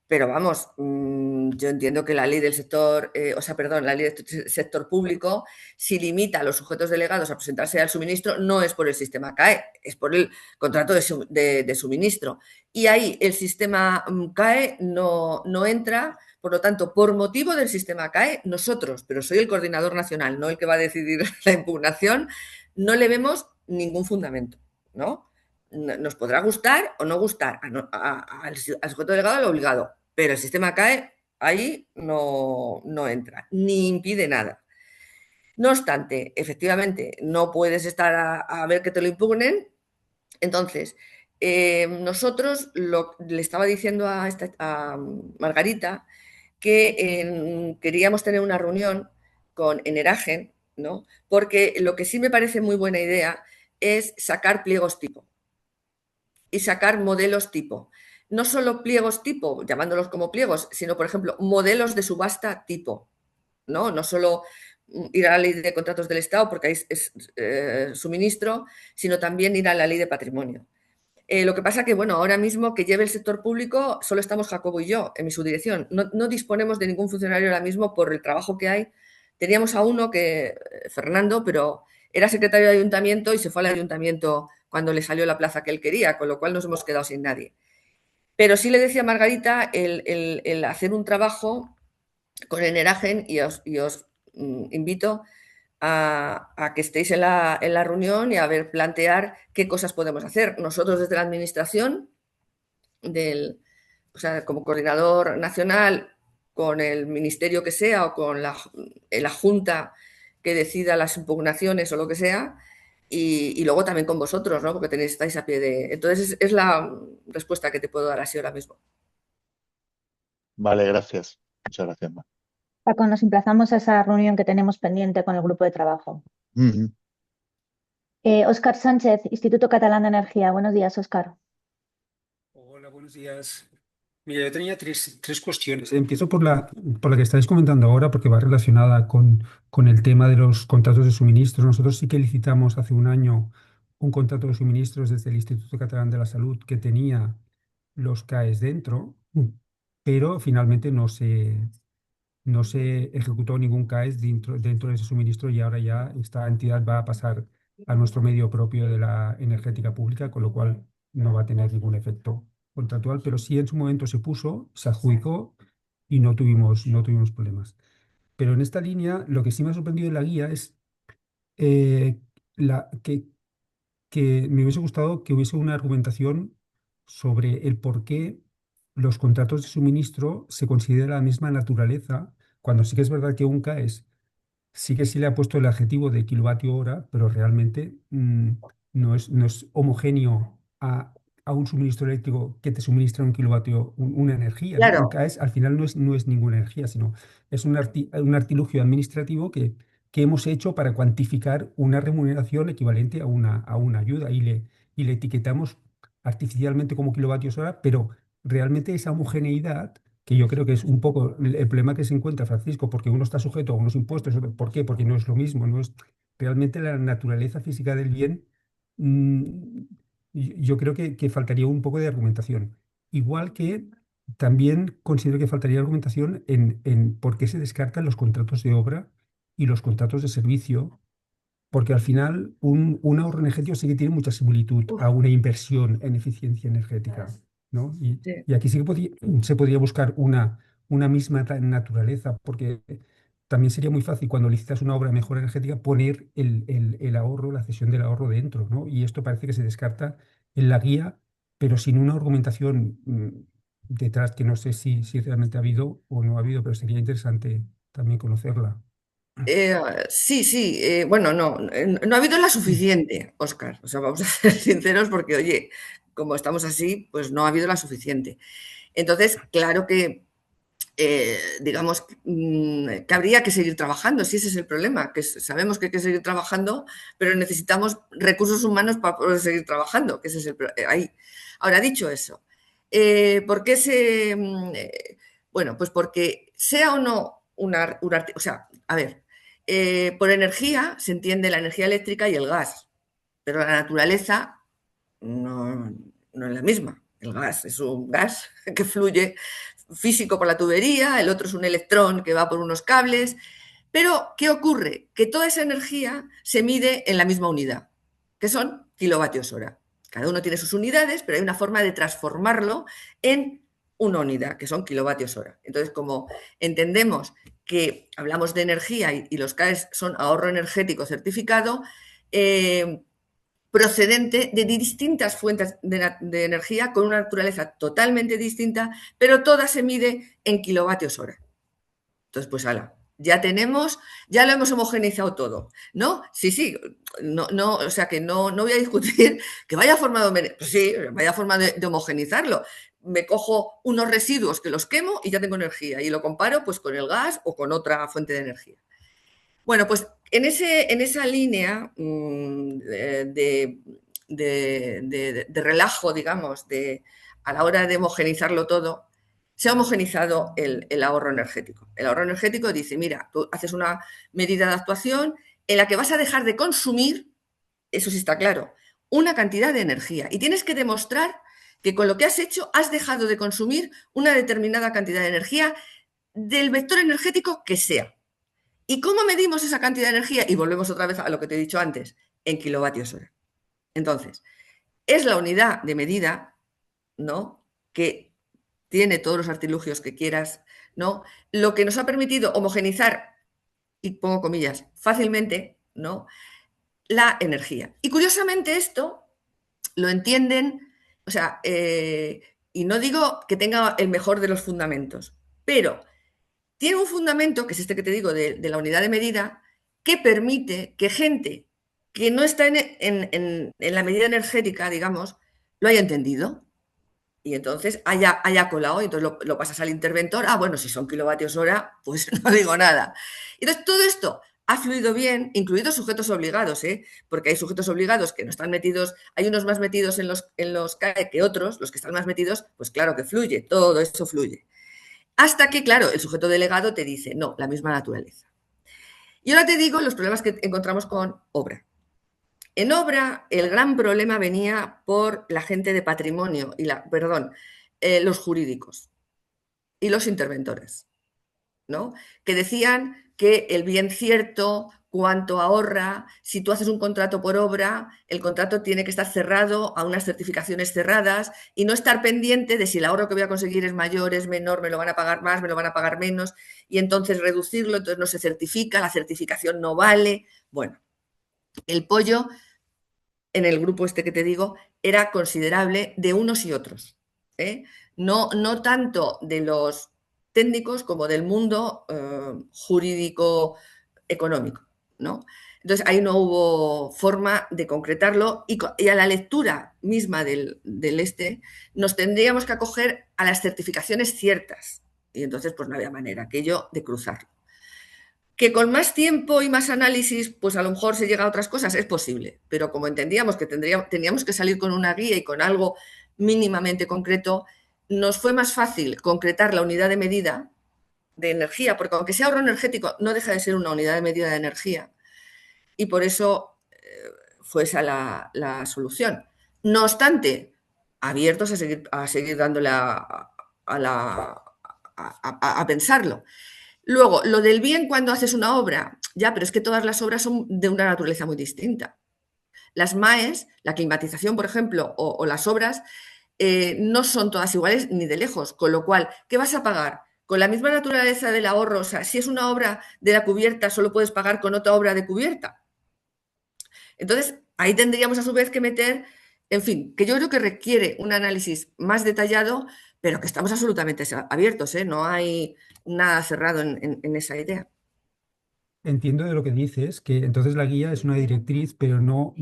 Pero vamos, yo entiendo que la ley del sector, o sea, perdón, la ley del sector público, si limita a los sujetos delegados a presentarse al suministro, no es por el sistema CAE, es por el contrato de suministro. Y ahí el sistema CAE no entra, por lo tanto, por motivo del sistema CAE, nosotros, pero soy el coordinador nacional, no el que va a decidir la impugnación, no le vemos ningún fundamento, ¿no? Nos podrá gustar o no gustar al sujeto delegado al obligado, pero el sistema CAE ahí no entra, ni impide nada. No obstante, efectivamente, no puedes estar a ver que te lo impugnen. Entonces, nosotros le estaba diciendo a Margarita que queríamos tener una reunión con Eneragen, ¿no? Porque lo que sí me parece muy buena idea es sacar pliegos tipo y sacar modelos tipo. No solo pliegos tipo, llamándolos como pliegos, sino, por ejemplo, modelos de subasta tipo. No solo ir a la ley de contratos del Estado, porque ahí es suministro, sino también ir a la ley de patrimonio. Lo que pasa que, bueno, ahora mismo que lleve el sector público, solo estamos Jacobo y yo en mi subdirección. No disponemos de ningún funcionario ahora mismo por el trabajo que hay. Teníamos a uno Fernando, pero era secretario de ayuntamiento y se fue al ayuntamiento cuando le salió la plaza que él quería, con lo cual nos hemos quedado sin nadie. Pero sí le decía a Margarita el hacer un trabajo con Eneragen y os invito a que estéis en la reunión y a ver, plantear qué cosas podemos hacer. Nosotros desde la Administración, o sea, como coordinador nacional, con el ministerio que sea o con la Junta que decida las impugnaciones o lo que sea, y luego también con vosotros, ¿no? Porque estáis a pie de... Entonces, es la respuesta que te puedo dar así ahora mismo. Vale, gracias. Muchas gracias, más. Paco, nos emplazamos a esa reunión que tenemos pendiente con el grupo de trabajo. Ujú. Óscar Sánchez, Instituto Catalán de Energía. Buenos días, Óscar. Hola, buenos días. Mira, yo tenía tres cuestiones. Empiezo por la que estáis comentando ahora, porque va relacionada con el tema de los contratos de suministro. Nosotros sí que licitamos hace un año un contrato de suministros desde el Instituto Catalán de la Salud que tenía los CAEs dentro, pero finalmente no se ejecutó ningún CAES dentro de ese suministro y ahora ya esta entidad va a pasar a nuestro medio propio de la energética pública, con lo cual no va a tener ningún efecto contractual, pero sí en su momento se puso, se adjudicó y no tuvimos problemas. Pero en esta línea, lo que sí me ha sorprendido en la guía es eh, que que me hubiese gustado que hubiese una argumentación sobre el por qué los contratos de suministro se considera la misma naturaleza, cuando sí que es verdad que un CAES sí que se le ha puesto el adjetivo de kilovatio hora, pero realmente no es homogéneo a un suministro eléctrico que te suministra un kilovatio, una energía, ¿no? Un Claro, CAES al final no es ninguna energía, sino es un artilugio administrativo que hemos hecho para cuantificar una remuneración equivalente a una ayuda y le etiquetamos artificialmente como kilovatios hora, pero realmente esa homogeneidad que yo creo que es un poco el problema que se encuentra Francisco, porque uno está sujeto a unos impuestos, ¿por qué? Porque no es lo mismo, no es realmente la naturaleza física del bien. mm, yo creo que faltaría un poco de argumentación. Igual que también considero que faltaría argumentación en por qué se descartan los contratos de obra y los contratos de servicio, porque al final un ahorro energético sí que tiene mucha similitud uf, a una inversión en eficiencia energética, ¿no? sí. Y aquí sí que se podría buscar una misma naturaleza, porque también sería muy fácil cuando licitas una obra de mejora energética poner el ahorro, la cesión del ahorro dentro, ¿no? Y esto parece que se descarta en la guía, pero sin una argumentación detrás que no sé si realmente ha habido o no ha habido, pero sería interesante también conocerla. Eh, sí, sí, bueno, no ha habido la suficiente, Óscar. O sea, vamos a ser sinceros porque, oye, como estamos así, pues no ha habido la suficiente. Entonces, claro que, digamos, que habría que seguir trabajando, si ese es el problema, que sabemos que hay que seguir trabajando, pero necesitamos recursos humanos para poder seguir trabajando, que ese es ahí. Ahora, dicho eso, ¿por qué bueno, pues porque sea o no o sea, a ver, por energía se entiende la energía eléctrica y el gas, pero la naturaleza no, no es la misma. El gas es un gas que fluye físico por la tubería, el otro es un electrón que va por unos cables. Pero, ¿qué ocurre? Que toda esa energía se mide en la misma unidad, que son kilovatios hora. Cada uno tiene sus unidades, pero hay una forma de transformarlo en una unidad, que son kilovatios hora. Entonces, como entendemos que hablamos de energía y los CAEs son ahorro energético certificado, eh, procedente de distintas fuentes de energía con una naturaleza totalmente distinta, pero toda se mide en kilovatios hora. Entonces, pues ala, ya lo hemos homogeneizado todo, ¿no? Sí, sí, no, o sea que no voy a discutir que vaya forma pues sí, vaya forma de homogeneizarlo. Me cojo unos residuos que los quemo y ya tengo energía y lo comparo pues con el gas o con otra fuente de energía. Bueno, pues en esa línea de relajo, digamos, a la hora de homogenizarlo todo, se ha homogenizado el ahorro energético. El ahorro energético dice, mira, tú haces una medida de actuación en la que vas a dejar de consumir, eso sí está claro, una cantidad de energía. Y tienes que demostrar que con lo que has hecho has dejado de consumir una determinada cantidad de energía del vector energético que sea. ¿Y cómo medimos esa cantidad de energía? Y volvemos otra vez a lo que te he dicho antes, en kilovatios hora. Entonces, es la unidad de medida, ¿no? Que tiene todos los artilugios que quieras, ¿no? Lo que nos ha permitido homogenizar, y pongo comillas, fácilmente, ¿no? La energía. Y curiosamente esto lo entienden, o sea, y no digo que tenga el mejor de los fundamentos, pero tiene un fundamento, que es este que te digo, de la unidad de medida, que permite que gente que no está en la medida energética, digamos, lo haya entendido y entonces haya colado y entonces lo pasas al interventor. Ah, bueno, si son kilovatios hora, pues no digo nada. Entonces, todo esto ha fluido bien, incluidos sujetos obligados, ¿eh? Porque hay sujetos obligados que no están metidos, hay unos más metidos en los CAE que otros, los que están más metidos, pues claro que fluye, todo eso fluye. Hasta que, claro, el sujeto delegado te dice, no, la misma naturaleza. Y ahora te digo los problemas que encontramos con obra. En obra, el gran problema venía por la gente de patrimonio, los jurídicos y los interventores, ¿no? Que decían que el bien cierto, cuánto ahorra, si tú haces un contrato por obra, el contrato tiene que estar cerrado a unas certificaciones cerradas y no estar pendiente de si el ahorro que voy a conseguir es mayor, es menor, me lo van a pagar más, me lo van a pagar menos, y entonces reducirlo, entonces no se certifica, la certificación no vale. Bueno, el pollo en el grupo este que te digo, era considerable de unos y otros, ¿eh? No tanto de los técnicos como del mundo jurídico económico, ¿no? Entonces ahí no hubo forma de concretarlo y a la lectura misma del nos tendríamos que acoger a las certificaciones ciertas y entonces pues no había manera aquello de cruzarlo. Que con más tiempo y más análisis, pues a lo mejor se llega a otras cosas, es posible, pero como entendíamos que teníamos que salir con una guía y con algo mínimamente concreto, nos fue más fácil concretar la unidad de medida de energía, porque aunque sea ahorro energético, no deja de ser una unidad de medida de energía, y por eso fue esa la solución. No obstante, abiertos a seguir dándole a pensarlo. Luego, lo del bien cuando haces una obra, ya, pero es que todas las obras son de una naturaleza muy distinta. Las MAES, la climatización, por ejemplo, o las obras, no son todas iguales ni de lejos, con lo cual, ¿qué vas a pagar? Con la misma naturaleza del ahorro, o sea, si es una obra de la cubierta, solo puedes pagar con otra obra de cubierta. Entonces, ahí tendríamos a su vez que meter, en fin, que yo creo que requiere un análisis más detallado, pero que estamos absolutamente abiertos, ¿eh? No hay nada cerrado en esa idea. Entiendo de lo que dices, que entonces la guía es una directriz, pero no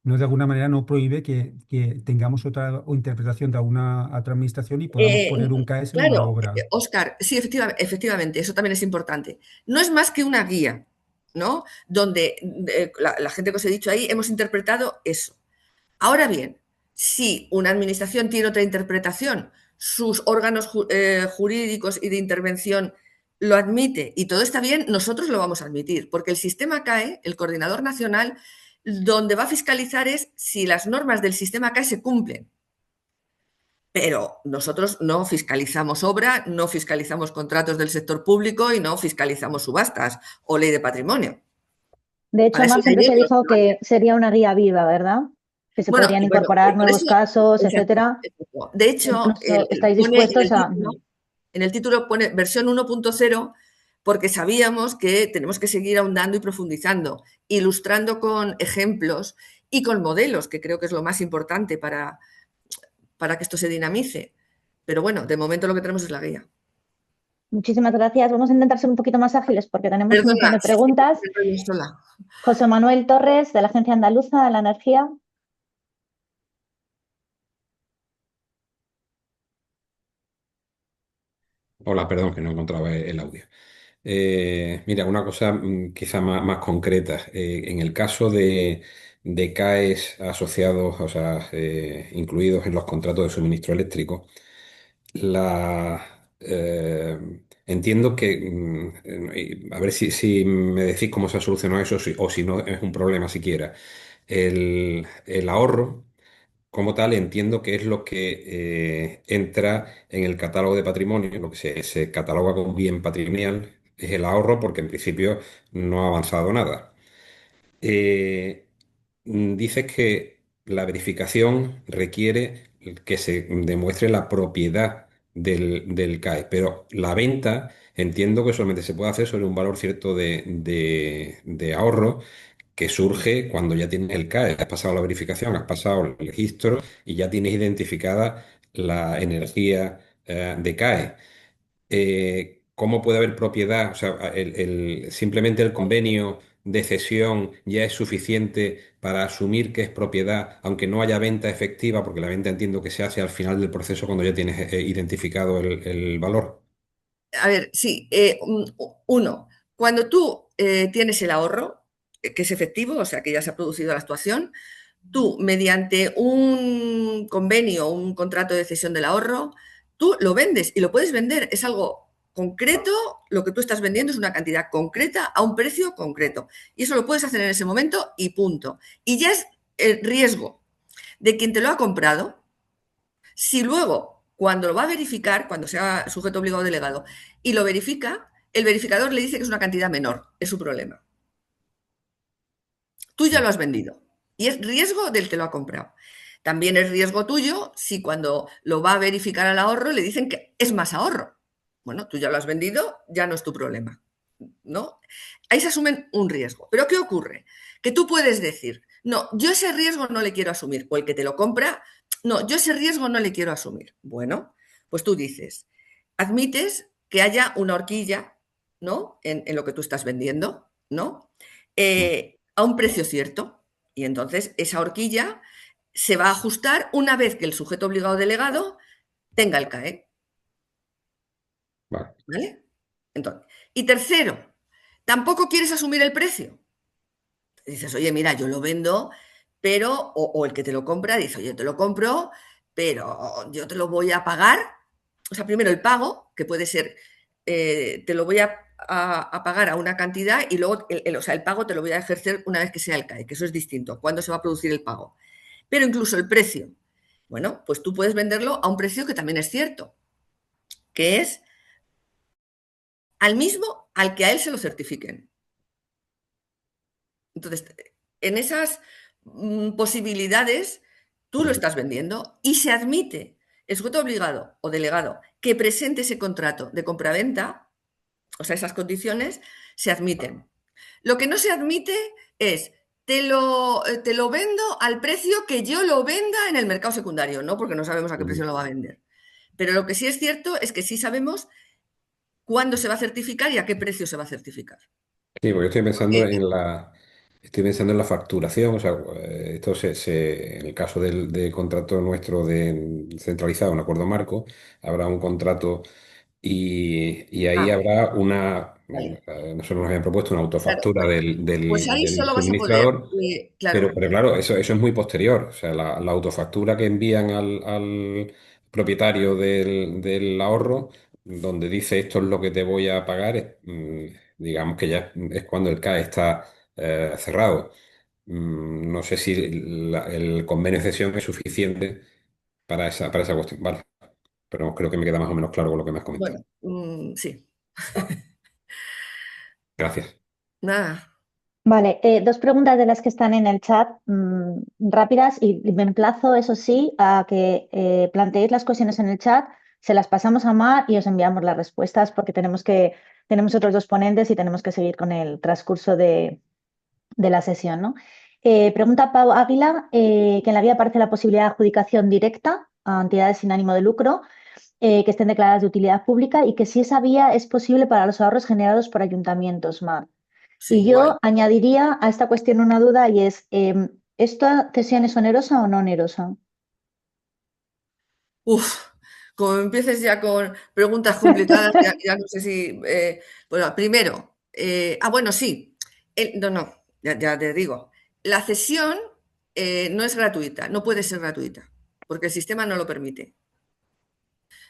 de alguna manera no prohíbe que tengamos otra o interpretación de alguna otra administración y podamos Eh, poner un CAES en una claro, obra. Óscar, sí, efectivamente, eso también es importante. No es más que una guía, ¿no? Donde la gente que os he dicho ahí hemos interpretado eso. Ahora bien, si una administración tiene otra interpretación, sus órganos jurídicos y de intervención lo admite y todo está bien, nosotros lo vamos a admitir, porque el sistema CAE, el coordinador nacional, donde va a fiscalizar es si las normas del sistema CAE se cumplen. Pero nosotros no fiscalizamos obra, no fiscalizamos contratos del sector público y no fiscalizamos subastas o ley de patrimonio. De hecho, Para eso Mar, ya hay siempre se otros. dijo que sería una guía viva, ¿verdad? Que se Bueno, podrían y bueno, incorporar por nuevos eso, casos, exacto, etcétera. exacto. De hecho, Incluso estáis pone dispuestos a... en el título pone versión 1.0 porque sabíamos que tenemos que seguir ahondando y profundizando, ilustrando con ejemplos y con modelos, que creo que es lo más importante para que esto se dinamice. Pero bueno, de momento lo que tenemos es la guía. Muchísimas gracias. Vamos a intentar ser un poquito más ágiles porque tenemos un montón Perdona, de si es que preguntas. me enrollo sola. José Manuel Torres, de la Agencia Andaluza de la Energía. Hola, perdón, que no encontraba el audio. Mira, una cosa quizá más concreta. En el caso de CAES asociados, o sea, incluidos en los contratos de suministro eléctrico, entiendo que, a ver si me decís cómo se ha solucionado eso o si no es un problema siquiera. El ahorro como tal, entiendo que es lo que entra en el catálogo de patrimonio, lo que se cataloga como bien patrimonial, es el ahorro, porque en principio no ha avanzado nada. Eh, Dices que la verificación requiere que se demuestre la propiedad del CAE, pero la venta entiendo que solamente se puede hacer sobre un valor cierto de ahorro que surge cuando ya tienes el CAE, has pasado la verificación, has pasado el registro y ya tienes identificada la energía de CAE. ¿Cómo puede haber propiedad? O sea, simplemente el convenio de cesión ya es suficiente para asumir que es propiedad, aunque no haya venta efectiva, porque la venta entiendo que se hace al final del proceso cuando ya tienes identificado el valor. A ver, sí. Uno, cuando tú tienes el ahorro, que es efectivo, o sea, que ya se ha producido la actuación, tú, mediante un convenio, un contrato de cesión del ahorro, tú lo vendes y lo puedes vender. Es algo concreto, lo que tú estás vendiendo es una cantidad concreta a un precio concreto. Y eso lo puedes hacer en ese momento y punto. Y ya es el riesgo de quien te lo ha comprado. Si luego, cuando lo va a verificar, cuando sea sujeto obligado o delegado, y lo verifica, el verificador le dice que es una cantidad menor, es su problema. Tú ya lo has vendido y es riesgo del que lo ha comprado. También es riesgo tuyo si cuando lo va a verificar al ahorro le dicen que es más ahorro. Bueno, tú ya lo has vendido, ya no es tu problema, ¿no? Ahí se asumen un riesgo. Pero ¿qué ocurre? Que tú puedes decir, No, yo ese riesgo no le quiero asumir. O el que te lo compra, no, yo ese riesgo no le quiero asumir. Bueno, pues tú dices, admites que haya una horquilla, ¿no? En lo que tú estás vendiendo, ¿no? A un precio cierto. Y entonces esa horquilla se va a ajustar una vez que el sujeto obligado delegado tenga el CAE, Vale. ¿vale? Entonces, y tercero, tampoco quieres asumir el precio. Dices, oye, mira, yo lo vendo, pero, o el que te lo compra dice, oye, te lo compro, pero yo te lo voy a pagar. O sea, primero el pago, que puede ser, te lo voy a pagar a una cantidad y luego, o sea, el pago te lo voy a ejercer una vez que sea el CAE, que eso es distinto. ¿Cuándo se va a producir el pago? Pero incluso el precio. Bueno, pues tú puedes venderlo a un precio que también es cierto, que es al mismo al que a él se lo certifiquen. Entonces, en esas posibilidades, tú lo estás vendiendo y se admite el sujeto obligado o delegado que presente ese contrato de compraventa, o sea, esas condiciones, se admiten. Lo que no se admite es, te lo vendo al precio que yo lo venda en el mercado secundario, ¿no? Porque no sabemos a qué precio lo va a vender. Pero lo que sí es cierto es que sí sabemos cuándo se va a certificar y a qué precio se va a certificar. Sí, porque Porque, estoy pensando en la facturación, o sea, esto en el caso del contrato nuestro centralizado, un acuerdo marco, habrá un contrato y ahí ah, habrá vale, nosotros nos habían propuesto una claro, autofactura pues ahí del solo vas a poder, suministrador, claro, pero claro, eso es muy posterior, o sea, la autofactura que envían al propietario del ahorro, donde dice esto es lo que te voy a pagar, digamos que ya es cuando el CAE está cerrado. No sé si el convenio de cesión es suficiente para esa cuestión. Vale, pero creo que me queda más o menos claro con lo que me has comentado. bueno, sí, Gracias. nada. Vale, dos preguntas de las que están en el chat, rápidas, y me emplazo, eso sí, a que planteéis las cuestiones en el chat, se las pasamos a Mar y os enviamos las respuestas porque tenemos otros dos ponentes y tenemos que seguir con el transcurso de la sesión, ¿no? Pregunta Pau Águila, que en la guía aparece la posibilidad de adjudicación directa a entidades sin ánimo de lucro que estén declaradas de utilidad pública y que si esa vía es posible para los ahorros generados por ayuntamientos, Mar. Sí, Y igual. yo añadiría a esta cuestión una duda y es, ¿esta cesión es onerosa o no onerosa? Uf, como empieces ya con preguntas complicadas, ya no sé si. Bueno, primero, bueno, sí. No, no, ya te digo. La cesión no es gratuita, no puede ser gratuita, porque el sistema no lo permite.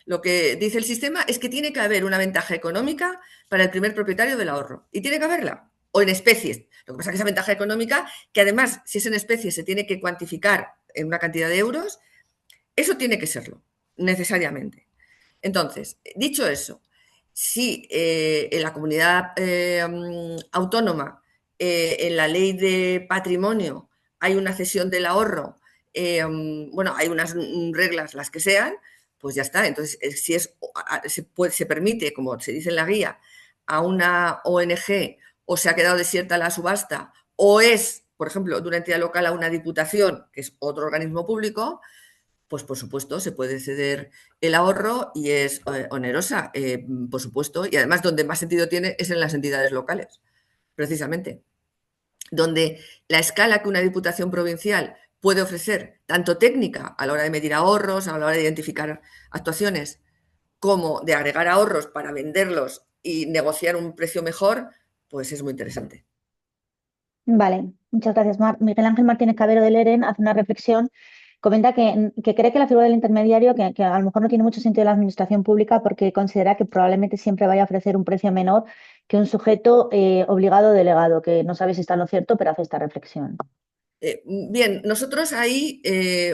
Lo que dice el sistema es que tiene que haber una ventaja económica para el primer propietario del ahorro. Y tiene que haberla. O en especies. Lo que pasa es que esa ventaja económica, que además, si es en especies, se tiene que cuantificar en una cantidad de euros, eso tiene que serlo, necesariamente. Entonces, dicho eso, si en la comunidad autónoma, en la ley de patrimonio, hay una cesión del ahorro, bueno, hay unas reglas, las que sean, pues ya está. Entonces, si se permite, como se dice en la guía, a una ONG o se ha quedado desierta la subasta o es, por ejemplo, de una entidad local a una diputación, que es otro organismo público, pues por supuesto se puede ceder el ahorro y es onerosa, por supuesto, y además donde más sentido tiene es en las entidades locales, precisamente, donde la escala que una diputación provincial puede ofrecer, tanto técnica a la hora de medir ahorros, a la hora de identificar actuaciones, como de agregar ahorros para venderlos y negociar un precio mejor, pues es muy interesante. Vale, muchas gracias, Mar. Miguel Ángel Martínez Cabero de Leren hace una reflexión. Comenta que cree que la figura del intermediario, que a lo mejor no tiene mucho sentido en la administración pública porque considera que probablemente siempre vaya a ofrecer un precio menor que un sujeto obligado o delegado, que no sabe si está en lo cierto, pero hace esta reflexión. Bien, nosotros ahí,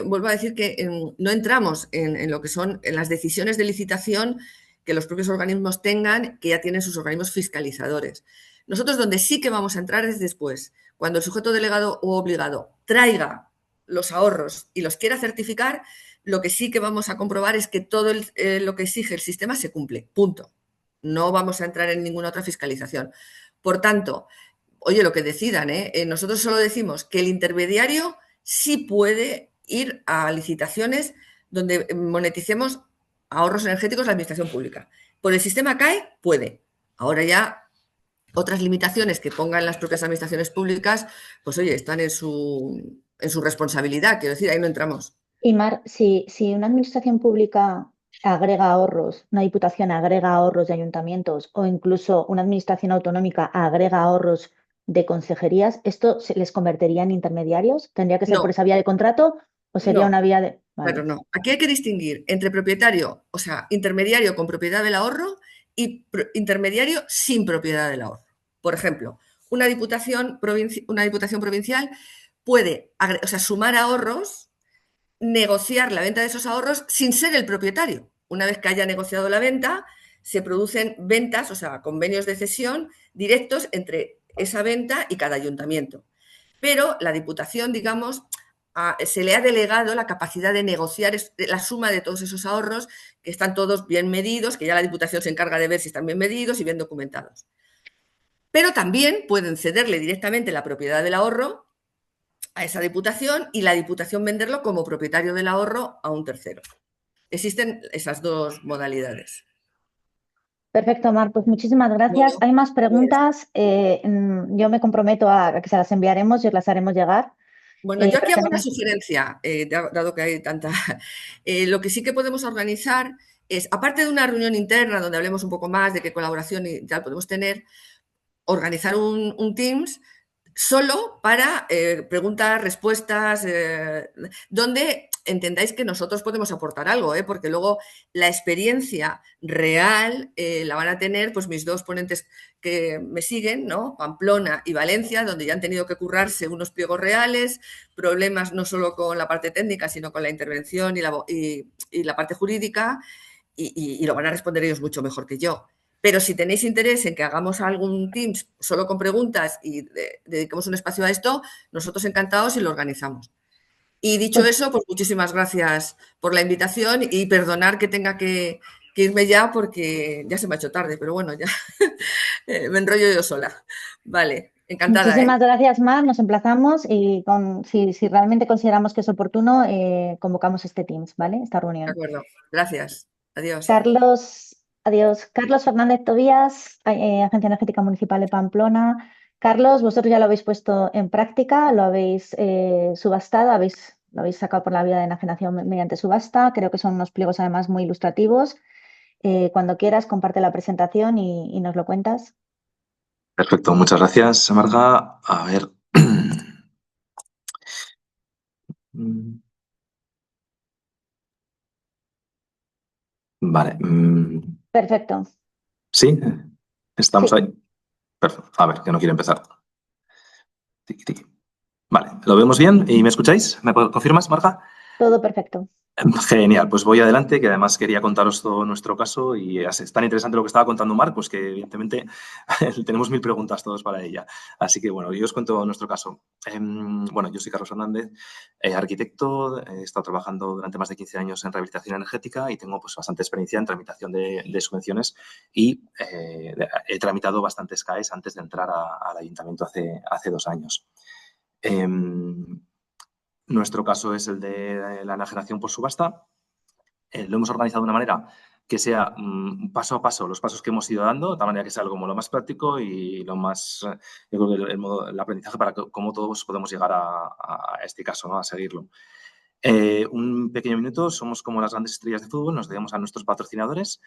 vuelvo a decir que no entramos en lo que son en las decisiones de licitación que los propios organismos tengan, que ya tienen sus organismos fiscalizadores. Nosotros donde sí que vamos a entrar es después, cuando el sujeto delegado o obligado traiga los ahorros y los quiera certificar, lo que sí que vamos a comprobar es que todo lo que exige el sistema se cumple, punto. No vamos a entrar en ninguna otra fiscalización. Por tanto, oye, lo que decidan, ¿eh? Nosotros solo decimos que el intermediario sí puede ir a licitaciones donde moneticemos ahorros energéticos la administración pública. Por el sistema CAE puede. Ahora ya otras limitaciones que pongan las propias administraciones públicas, pues oye, están en su responsabilidad, quiero decir, ahí no entramos. Y Mar, si una administración pública agrega ahorros, una diputación agrega ahorros de ayuntamientos o incluso una administración autonómica agrega ahorros de consejerías, ¿esto se les convertiría en intermediarios? ¿Tendría que ser por No, esa vía de contrato o sería no, una vía de...? claro, Vale, no. Aquí hay que distinguir entre propietario, o sea, intermediario con propiedad del ahorro y intermediario sin propiedad del ahorro. Por ejemplo, una diputación provincial puede, o sea, sumar ahorros, negociar la venta de esos ahorros sin ser el propietario. Una vez que haya negociado la venta, se producen ventas, o sea, convenios de cesión directos entre esa venta y cada ayuntamiento. Pero la Diputación, digamos, se le ha delegado la capacidad de negociar la suma de todos esos ahorros, que están todos bien medidos, que ya la Diputación se encarga de ver si están bien medidos y bien documentados. Pero también pueden cederle directamente la propiedad del ahorro a esa Diputación y la Diputación venderlo como propietario del ahorro a un tercero. Existen esas dos modalidades. perfecto, Mar, pues muchísimas gracias. Bueno, Hay más pues, preguntas, yo me comprometo a que se las enviaremos y os las haremos llegar. bueno, yo aquí Pero hago una tenemos... sugerencia, dado que hay tanta. Lo que sí que podemos organizar es, aparte de una reunión interna donde hablemos un poco más de qué colaboración y tal podemos tener, organizar un Teams solo para preguntas, respuestas, donde entendáis que nosotros podemos aportar algo, porque luego la experiencia real la van a tener pues mis dos ponentes que me siguen, ¿no? Pamplona y Valencia, donde ya han tenido que currarse unos pliegos reales, problemas no solo con la parte técnica, sino con la intervención y la parte jurídica, y lo van a responder ellos mucho mejor que yo. Pero si tenéis interés en que hagamos algún Teams solo con preguntas y dediquemos un espacio a esto, nosotros encantados y lo organizamos. Y dicho Pues eso, pues muchísimas gracias por la invitación y perdonar que tenga que irme ya porque ya se me ha hecho tarde, pero bueno, ya me enrollo yo sola. Vale, encantada, ¿eh? muchísimas gracias, Mar. Nos emplazamos y si realmente consideramos que es oportuno, convocamos este Teams, ¿vale? Esta De reunión. acuerdo. Gracias. Adiós. Carlos, adiós. Carlos Fernández Tobías, Agencia Energética Municipal de Pamplona. Carlos, vosotros ya lo habéis puesto en práctica, lo habéis subastado, lo habéis sacado por la vía de enajenación mediante subasta. Creo que son unos pliegos además muy ilustrativos. Cuando quieras, comparte la presentación y nos lo cuentas. Perfecto, muchas gracias, Marga. A ver. Vale. Perfecto. ¿Sí? ¿Estamos Sí, ahí? Perfecto. A ver, que no quiere empezar. Tiki, tiki. Vale, ¿lo vemos bien? ¿Y me escucháis? ¿Me confirmas, Marga? todo perfecto. Genial, pues voy adelante, que además quería contaros todo nuestro caso y es tan interesante lo que estaba contando Marc, pues que evidentemente tenemos 1000 preguntas todos para ella. Así que bueno, yo os cuento nuestro caso. Bueno, yo soy Carlos Fernández, arquitecto, he estado trabajando durante más de 15 años en rehabilitación energética y tengo pues bastante experiencia en tramitación de subvenciones y he tramitado bastantes CAEs antes de entrar al ayuntamiento hace 2 años. Nuestro caso es el de la enajenación por subasta. Lo hemos organizado de una manera que sea paso a paso los pasos que hemos ido dando, de tal manera que sea algo como lo más práctico y lo más, yo creo que el aprendizaje para cómo todos podemos llegar a este caso, ¿no? A seguirlo. Un pequeño minuto, somos como las grandes estrellas de fútbol, nos debemos a nuestros patrocinadores.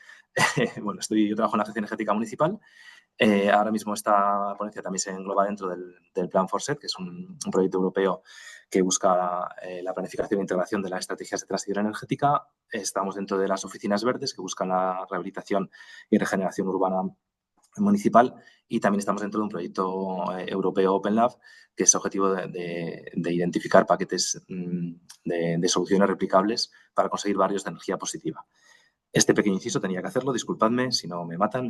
Bueno, yo trabajo en la Agencia Energética Municipal. Ahora mismo esta ponencia también se engloba dentro del Plan Forset, que es un proyecto europeo que busca la planificación e integración de las estrategias de transición energética. Estamos dentro de las oficinas verdes que buscan la rehabilitación y regeneración urbana municipal y también estamos dentro de un proyecto europeo Open Lab que es objetivo de identificar paquetes de soluciones replicables para conseguir barrios de energía positiva. Este pequeño inciso tenía que hacerlo, disculpadme si no me matan.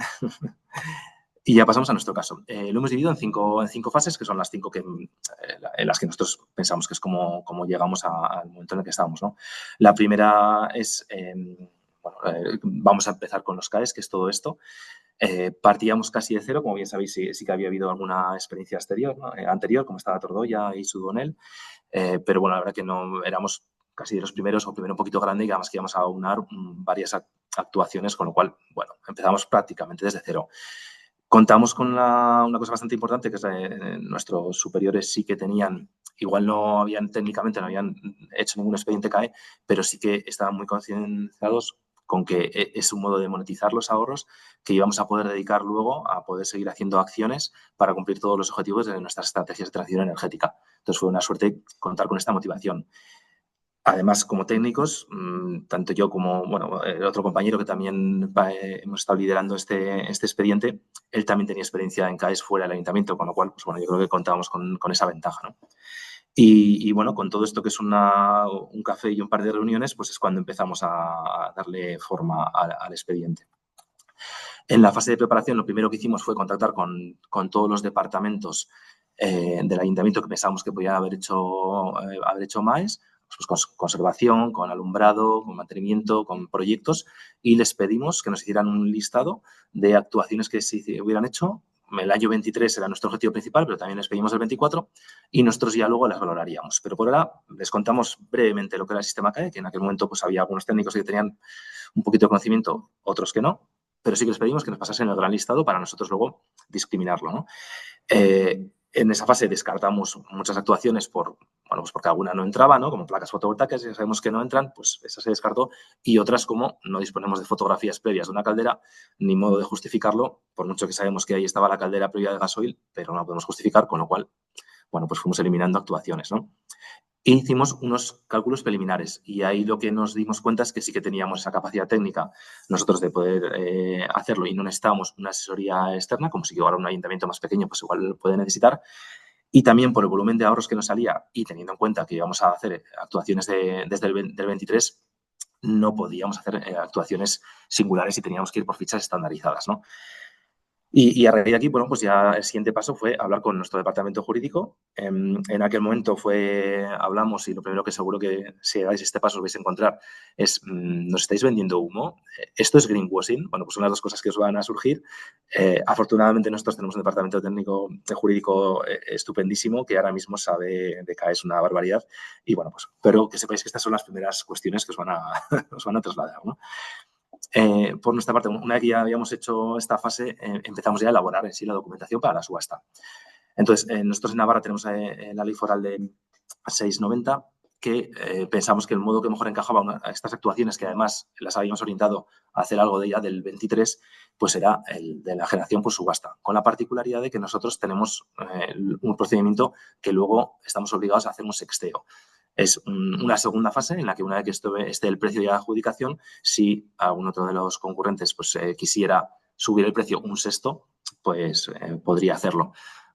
Y ya pasamos a nuestro caso. Lo hemos dividido en cinco fases, que son las 5 en las que nosotros pensamos que es como llegamos al momento en el que estamos, ¿no? La primera es, vamos a empezar con los CAEs, que es todo esto. Partíamos casi de cero, como bien sabéis, sí que había habido alguna experiencia exterior, ¿no? Anterior, como estaba Tordoya y Sudonel, pero bueno, la verdad que no éramos casi de los primeros, o primero un poquito grande, y además que íbamos a aunar varias actuaciones, con lo cual, bueno, empezamos prácticamente desde cero. Contamos con una cosa bastante importante, que es nuestros superiores sí que tenían, igual no habían técnicamente, no habían hecho ningún expediente CAE, pero sí que estaban muy concienciados con que es un modo de monetizar los ahorros que íbamos a poder dedicar luego a poder seguir haciendo acciones para cumplir todos los objetivos de nuestras estrategias de transición energética. Entonces fue una suerte contar con esta motivación. Además, como técnicos, tanto yo como bueno, el otro compañero que también hemos estado liderando este expediente, él también tenía experiencia en CAEs fuera del ayuntamiento, con lo cual, pues bueno, yo creo que contábamos con esa ventaja, ¿no? Y bueno, con todo esto que es un café y un par de reuniones, pues es cuando empezamos a darle forma al expediente. En la fase de preparación, lo primero que hicimos fue contactar con todos los departamentos del ayuntamiento que pensábamos que podían haber hecho más, pues con conservación, con alumbrado, con mantenimiento, con proyectos, y les pedimos que nos hicieran un listado de actuaciones que se hubieran hecho. El año 23 era nuestro objetivo principal, pero también les pedimos el 24 y nosotros ya luego las valoraríamos. Pero por ahora les contamos brevemente lo que era el sistema CAE, que en aquel momento pues había algunos técnicos que tenían un poquito de conocimiento, otros que no, pero sí que les pedimos que nos pasasen el gran listado para nosotros luego discriminarlo, ¿no? En esa fase descartamos muchas actuaciones bueno, pues porque alguna no entraba, ¿no? Como placas fotovoltaicas, ya sabemos que no entran, pues esa se descartó. Y otras, como no disponemos de fotografías previas de una caldera, ni modo de justificarlo, por mucho que sabemos que ahí estaba la caldera previa de gasoil, pero no la podemos justificar, con lo cual, bueno, pues fuimos eliminando actuaciones, ¿no? E hicimos unos cálculos preliminares y ahí lo que nos dimos cuenta es que sí que teníamos esa capacidad técnica nosotros de poder hacerlo y no necesitábamos una asesoría externa, como si ahora un ayuntamiento más pequeño pues igual lo puede necesitar. Y también por el volumen de ahorros que nos salía y teniendo en cuenta que íbamos a hacer actuaciones desde el 23, no podíamos hacer actuaciones singulares y teníamos que ir por fichas estandarizadas, ¿no? Y a raíz de aquí, bueno, pues ya el siguiente paso fue hablar con nuestro departamento jurídico. En aquel momento hablamos y lo primero que seguro que si dais este paso os vais a encontrar es, ¿nos estáis vendiendo humo? ¿Esto es greenwashing? Bueno, pues son las dos cosas que os van a surgir. Afortunadamente nosotros tenemos un departamento técnico jurídico estupendísimo que ahora mismo sabe de CAE, es una barbaridad. Y bueno, pues pero que sepáis que estas son las primeras cuestiones que os van a, os van a trasladar, ¿no? Por nuestra parte, una vez que ya habíamos hecho esta fase, empezamos ya a elaborar en sí la documentación para la subasta. Entonces, nosotros en Navarra tenemos la ley foral de 690, que pensamos que el modo que mejor encajaba a estas actuaciones, que además las habíamos orientado a hacer algo de ella del 23, pues era el de la generación por subasta, con la particularidad de que nosotros tenemos un procedimiento que luego estamos obligados a hacer un sexteo. Es una segunda fase en la que una vez que esté el precio de adjudicación, si algún otro de los concurrentes pues, quisiera subir el precio un sexto, pues podría hacerlo.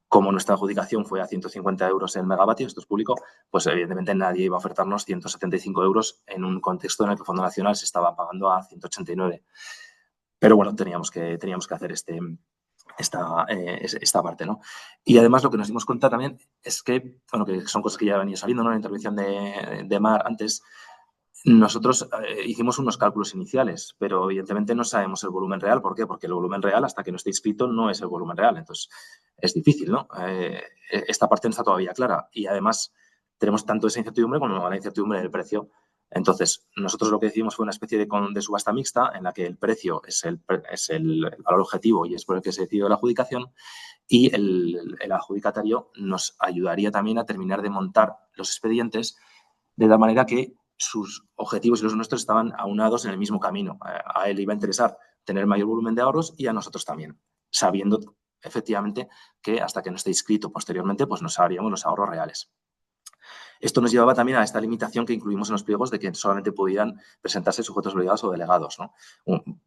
Como nuestra adjudicación fue a 150 euros el megavatio, esto es público, pues evidentemente nadie iba a ofertarnos 175 euros en un contexto en el que el Fondo Nacional se estaba pagando a 189. Pero bueno, teníamos que hacer esta parte, ¿no? Y además lo que nos dimos cuenta también es que, bueno, que son cosas que ya venían saliendo, ¿no? En la intervención de Mar antes, nosotros hicimos unos cálculos iniciales, pero evidentemente no sabemos el volumen real. ¿Por qué? Porque el volumen real, hasta que no esté inscrito, no es el volumen real. Entonces, es difícil, ¿no? Esta parte no está todavía clara. Y además, tenemos tanto esa incertidumbre como la incertidumbre del precio. Entonces, nosotros lo que decidimos fue una especie de subasta mixta en la que el precio es el valor objetivo y es por el que se decidió la adjudicación, y el adjudicatario nos ayudaría también a terminar de montar los expedientes de tal manera que sus objetivos y los nuestros estaban aunados en el mismo camino. A él le iba a interesar tener mayor volumen de ahorros y a nosotros también, sabiendo efectivamente que hasta que no esté inscrito posteriormente, pues no sabríamos los ahorros reales. Esto nos llevaba también a esta limitación que incluimos en los pliegos de que solamente pudieran presentarse sujetos obligados o delegados, ¿no?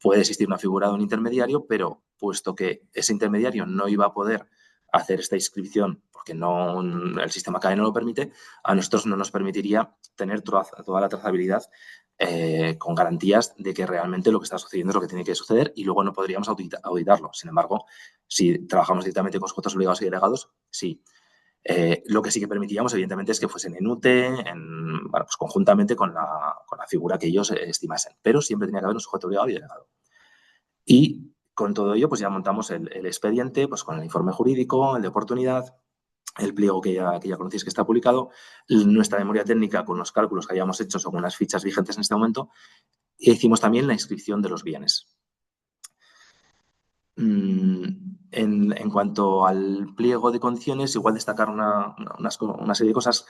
Puede existir una figura de un intermediario, pero puesto que ese intermediario no iba a poder hacer esta inscripción porque no, el sistema CAE no lo permite, a nosotros no nos permitiría tener toda la trazabilidad con garantías de que realmente lo que está sucediendo es lo que tiene que suceder y luego no podríamos auditarlo. Sin embargo, si trabajamos directamente con sujetos obligados y delegados, sí. Lo que sí que permitíamos, evidentemente, es que fuesen en UTE, bueno, pues conjuntamente con la figura que ellos estimasen, pero siempre tenía que haber un sujeto obligado y delegado. Y con todo ello, pues ya montamos el expediente, pues con el informe jurídico, el de oportunidad, el pliego que ya conocéis que está publicado, nuestra memoria técnica con los cálculos que hayamos hecho según las fichas vigentes en este momento, e hicimos también la inscripción de los bienes. En cuanto al pliego de condiciones, igual destacar una serie de cosas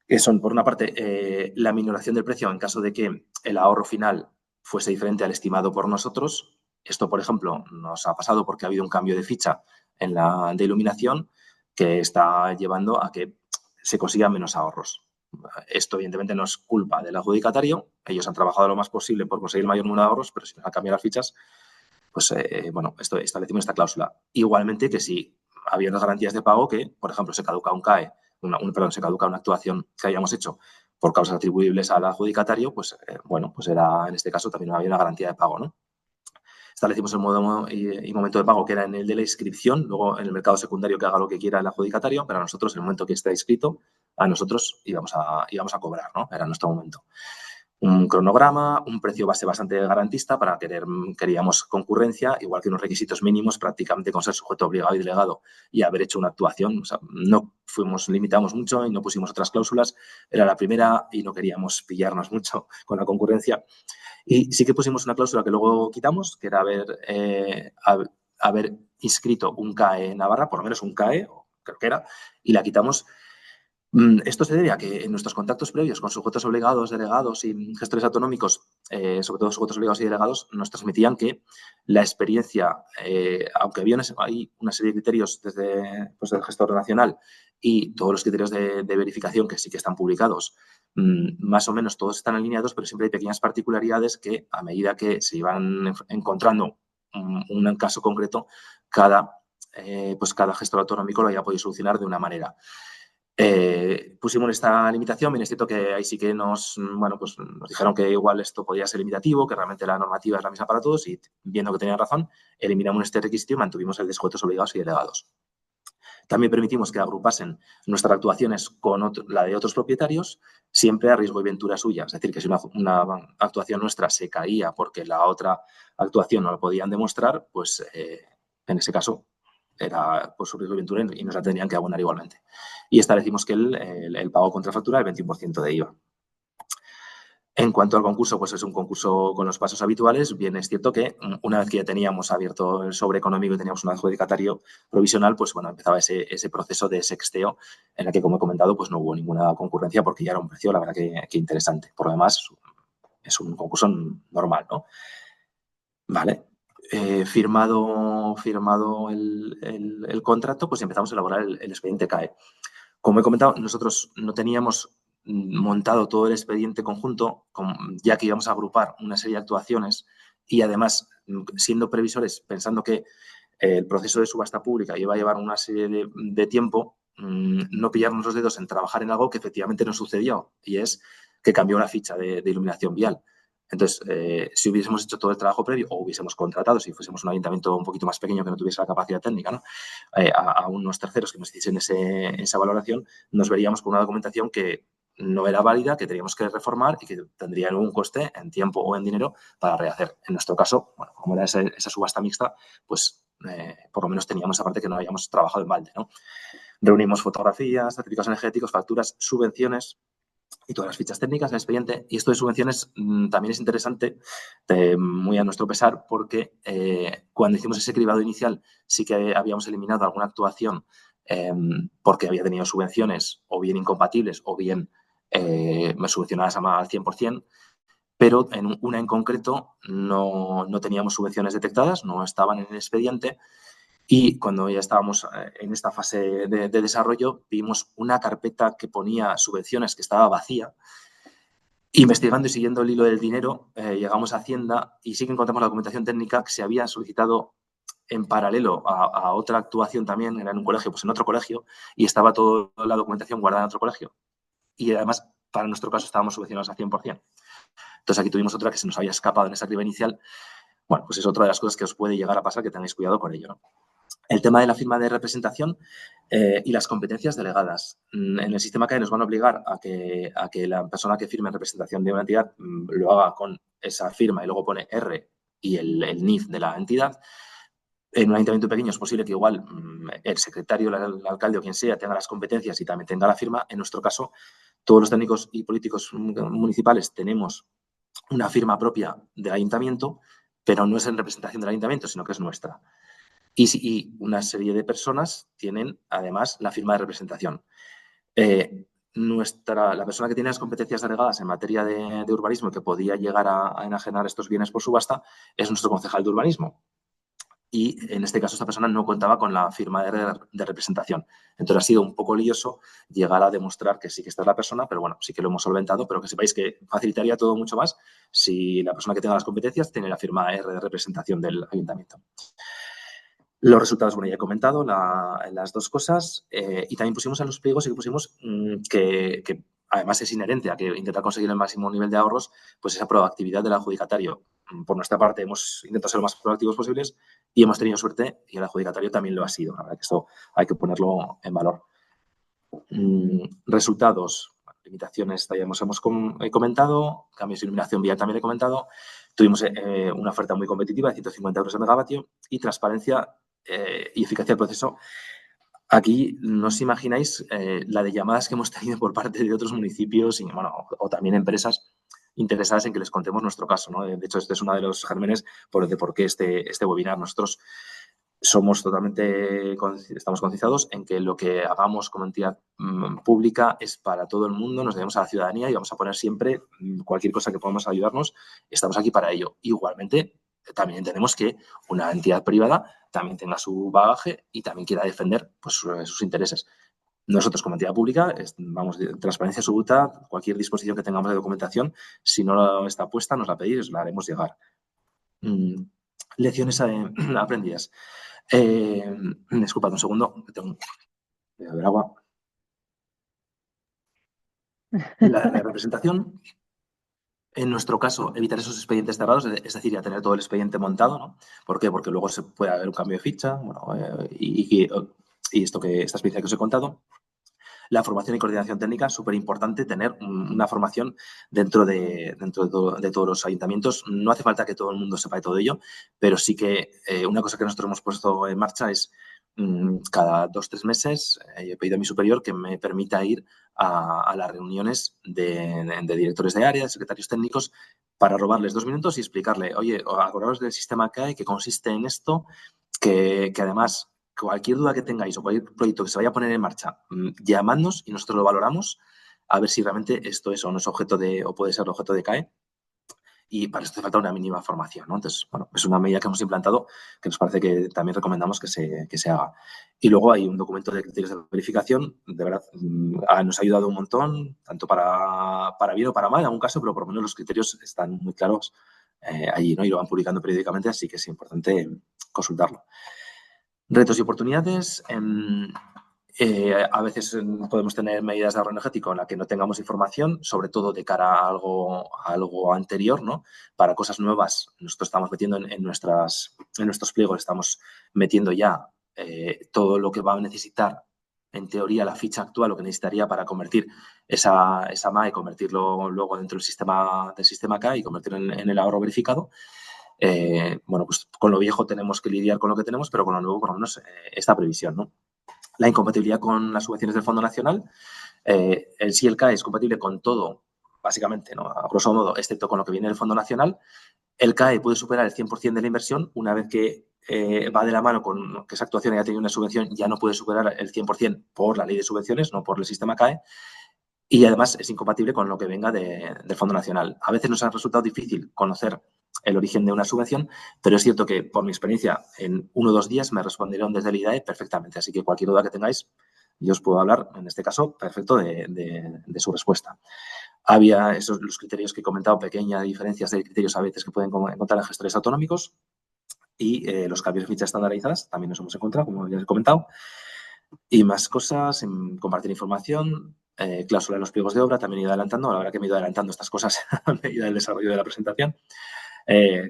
que son, por una parte, la minoración del precio en caso de que el ahorro final fuese diferente al estimado por nosotros. Esto, por ejemplo, nos ha pasado porque ha habido un cambio de ficha en la de iluminación que está llevando a que se consigan menos ahorros. Esto, evidentemente, no es culpa del adjudicatario. Ellos han trabajado lo más posible por conseguir el mayor número de ahorros, pero si nos han cambiado las fichas, pues bueno, establecimos esta cláusula. Igualmente que si había unas garantías de pago que, por ejemplo, se caduca un CAE, se caduca una actuación que hayamos hecho por causas atribuibles al adjudicatario, pues bueno, pues era en este caso también había una garantía de pago, ¿no? Establecimos el modo y momento de pago que era en el de la inscripción, luego en el mercado secundario que haga lo que quiera el adjudicatario, pero a nosotros, en el momento que esté inscrito, a nosotros íbamos a cobrar, ¿no? Era nuestro momento. Un cronograma, un precio base bastante garantista para queríamos concurrencia, igual que unos requisitos mínimos prácticamente con ser sujeto obligado y delegado y haber hecho una actuación. O sea, no limitamos mucho y no pusimos otras cláusulas. Era la primera y no queríamos pillarnos mucho con la concurrencia. Y sí que pusimos una cláusula que luego quitamos, que era haber inscrito un CAE en Navarra, por lo menos un CAE, creo que era, y la quitamos. Esto se debe a que en nuestros contactos previos con sujetos obligados, delegados y gestores autonómicos, sobre todo sujetos obligados y delegados, nos transmitían que la experiencia, aunque había una serie de criterios desde el gestor nacional y todos los criterios de verificación que sí que están publicados, más o menos todos están alineados, pero siempre hay pequeñas particularidades que a medida que se iban encontrando un caso concreto, cada gestor autonómico lo haya podido solucionar de una manera. Pusimos esta limitación, bien es cierto que ahí sí que nos dijeron que igual esto podía ser limitativo, que realmente la normativa es la misma para todos y viendo que tenían razón, eliminamos este requisito y mantuvimos el de sujetos obligados y delegados. También permitimos que agrupasen nuestras actuaciones con la de otros propietarios, siempre a riesgo y ventura suya. Es decir, que si una actuación nuestra se caía porque la otra actuación no la podían demostrar, pues en ese caso era por su riesgo y ventura y nos la tendrían que abonar igualmente. Y establecimos que el pago contra factura del 21% de IVA. En cuanto al concurso, pues es un concurso con los pasos habituales. Bien, es cierto que una vez que ya teníamos abierto el sobre económico y teníamos un adjudicatario provisional, pues bueno, empezaba ese proceso de sexteo en el que, como he comentado, pues no hubo ninguna concurrencia porque ya era un precio, la verdad, que interesante. Por lo demás, es un concurso normal, ¿no? Vale. Firmado el contrato, pues empezamos a elaborar el expediente CAE. Como he comentado, nosotros no teníamos montado todo el expediente conjunto, ya que íbamos a agrupar una serie de actuaciones y además, siendo previsores, pensando que el proceso de subasta pública iba a llevar una serie de tiempo, no pillarnos los dedos en trabajar en algo que efectivamente no sucedió, y es que cambió la ficha de iluminación vial. Entonces, si hubiésemos hecho todo el trabajo previo o hubiésemos contratado, si fuésemos un ayuntamiento un poquito más pequeño que no tuviese la capacidad técnica, ¿no? A unos terceros que nos hiciesen esa valoración, nos veríamos con una documentación que no era válida, que teníamos que reformar y que tendría un coste en tiempo o en dinero para rehacer. En nuestro caso, bueno, como era esa subasta mixta, pues por lo menos teníamos esa parte que no habíamos trabajado en balde, ¿no? Reunimos fotografías, certificados energéticos, facturas, subvenciones y todas las fichas técnicas del expediente. Y esto de subvenciones también es interesante, muy a nuestro pesar, porque cuando hicimos ese cribado inicial sí que habíamos eliminado alguna actuación porque había tenido subvenciones o bien incompatibles o bien subvencionadas al 100%, pero en una en concreto no teníamos subvenciones detectadas, no estaban en el expediente. Y cuando ya estábamos en esta fase de desarrollo, vimos una carpeta que ponía subvenciones que estaba vacía. Investigando y siguiendo el hilo del dinero, llegamos a Hacienda y sí que encontramos la documentación técnica que se había solicitado en paralelo a otra actuación también, era en un colegio, pues en otro colegio, y estaba toda la documentación guardada en otro colegio. Y además, para nuestro caso, estábamos subvencionados al 100%. Entonces, aquí tuvimos otra que se nos había escapado en esa criba inicial. Bueno, pues es otra de las cosas que os puede llegar a pasar, que tengáis cuidado con ello, ¿no? El tema de la firma de representación y las competencias delegadas. En el sistema CAE nos van a obligar a que la persona que firme en representación de una entidad lo haga con esa firma y luego pone R y el NIF de la entidad. En un ayuntamiento pequeño es posible que igual el secretario, el alcalde o quien sea tenga las competencias y también tenga la firma. En nuestro caso, todos los técnicos y políticos municipales tenemos una firma propia del ayuntamiento, pero no es en representación del ayuntamiento, sino que es nuestra. Y una serie de personas tienen, además, la firma de representación. La persona que tiene las competencias delegadas en materia de urbanismo y que podía llegar a enajenar estos bienes por subasta es nuestro concejal de urbanismo. Y en este caso esta persona no contaba con la firma de representación. Entonces ha sido un poco lioso llegar a demostrar que sí que esta es la persona, pero bueno, sí que lo hemos solventado, pero que sepáis que facilitaría todo mucho más si la persona que tenga las competencias tiene la firma R de representación del ayuntamiento. Los resultados, bueno, ya he comentado las dos cosas y también pusimos en los pliegos y que pusimos que además es inherente a que intentar conseguir el máximo nivel de ahorros, pues esa proactividad del adjudicatario. Por nuestra parte hemos intentado ser lo más proactivos posibles y hemos tenido suerte y el adjudicatario también lo ha sido. La verdad que esto hay que ponerlo en valor. Resultados, limitaciones ya hemos comentado, cambios de iluminación vial también he comentado. Tuvimos una oferta muy competitiva de 150 euros el megavatio y transparencia y eficacia del proceso. Aquí no os imagináis la de llamadas que hemos tenido por parte de otros municipios y, bueno, o también empresas interesadas en que les contemos nuestro caso, ¿no? De hecho, este es uno de los gérmenes de por qué este webinar. Nosotros estamos concienciados en que lo que hagamos como entidad pública es para todo el mundo, nos debemos a la ciudadanía y vamos a poner siempre cualquier cosa que podamos ayudarnos, estamos aquí para ello. Igualmente, también entendemos que una entidad privada también tenga su bagaje y también quiera defender pues, sus intereses. Nosotros, como entidad pública, vamos de transparencia absoluta, cualquier disposición que tengamos de documentación, si no está puesta, nos la pedís, os la haremos llegar. Lecciones aprendidas. Disculpad un segundo, tengo que beber agua. La representación, en nuestro caso, evitar esos expedientes cerrados, es decir, ya tener todo el expediente montado, ¿no? ¿Por qué? Porque luego se puede haber un cambio de ficha, bueno, y esta experiencia que os he contado. La formación y coordinación técnica, súper importante tener una formación dentro de todos los ayuntamientos. No hace falta que todo el mundo sepa de todo ello, pero sí que una cosa que nosotros hemos puesto en marcha es cada 2 o 3 meses he pedido a mi superior que me permita ir a las reuniones de directores de área, de secretarios técnicos, para robarles 2 minutos y explicarle, oye, acordaos del sistema que hay, que consiste en esto, que además cualquier duda que tengáis o cualquier proyecto que se vaya a poner en marcha, llamadnos y nosotros lo valoramos a ver si realmente esto es o no es objeto o puede ser objeto de CAE. Y para esto hace falta una mínima formación, ¿no? Entonces, bueno, es una medida que hemos implantado que nos parece que también recomendamos que se haga. Y luego hay un documento de criterios de verificación, de verdad, nos ha ayudado un montón, tanto para bien o para mal en algún caso, pero por lo menos los criterios están muy claros allí, ¿no? Y lo van publicando periódicamente, así que es importante consultarlo. Retos y oportunidades. A veces podemos tener medidas de ahorro energético en las que no tengamos información, sobre todo de cara a algo anterior, ¿no? Para cosas nuevas, nosotros estamos metiendo en nuestros pliegos, estamos metiendo ya todo lo que va a necesitar, en teoría, la ficha actual, lo que necesitaría para convertir esa MAE, convertirlo luego dentro del sistema K y convertirlo en el ahorro verificado. Bueno, pues con lo viejo tenemos que lidiar con lo que tenemos, pero con lo nuevo, por lo menos, esta previsión, ¿no? La incompatibilidad con las subvenciones del Fondo Nacional. El CAE es compatible con todo, básicamente, ¿no? A grosso modo, excepto con lo que viene del Fondo Nacional. El CAE puede superar el 100% de la inversión una vez que va de la mano con que esa actuación haya tenido una subvención, ya no puede superar el 100% por la ley de subvenciones, no por el sistema CAE. Y además es incompatible con lo que venga del Fondo Nacional. A veces nos ha resultado difícil conocer el origen de una subvención, pero es cierto que por mi experiencia en 1 o 2 días me respondieron desde el IDAE perfectamente, así que cualquier duda que tengáis yo os puedo hablar, en este caso, perfecto de su respuesta. Había los criterios que he comentado, pequeñas diferencias de criterios a veces que pueden encontrar en gestores autonómicos y los cambios de fichas estandarizadas también nos hemos encontrado, como ya os he comentado. Y más cosas, en compartir información, cláusula de los pliegos de obra, también he ido adelantando, la verdad que me he ido adelantando estas cosas a medida del desarrollo de la presentación.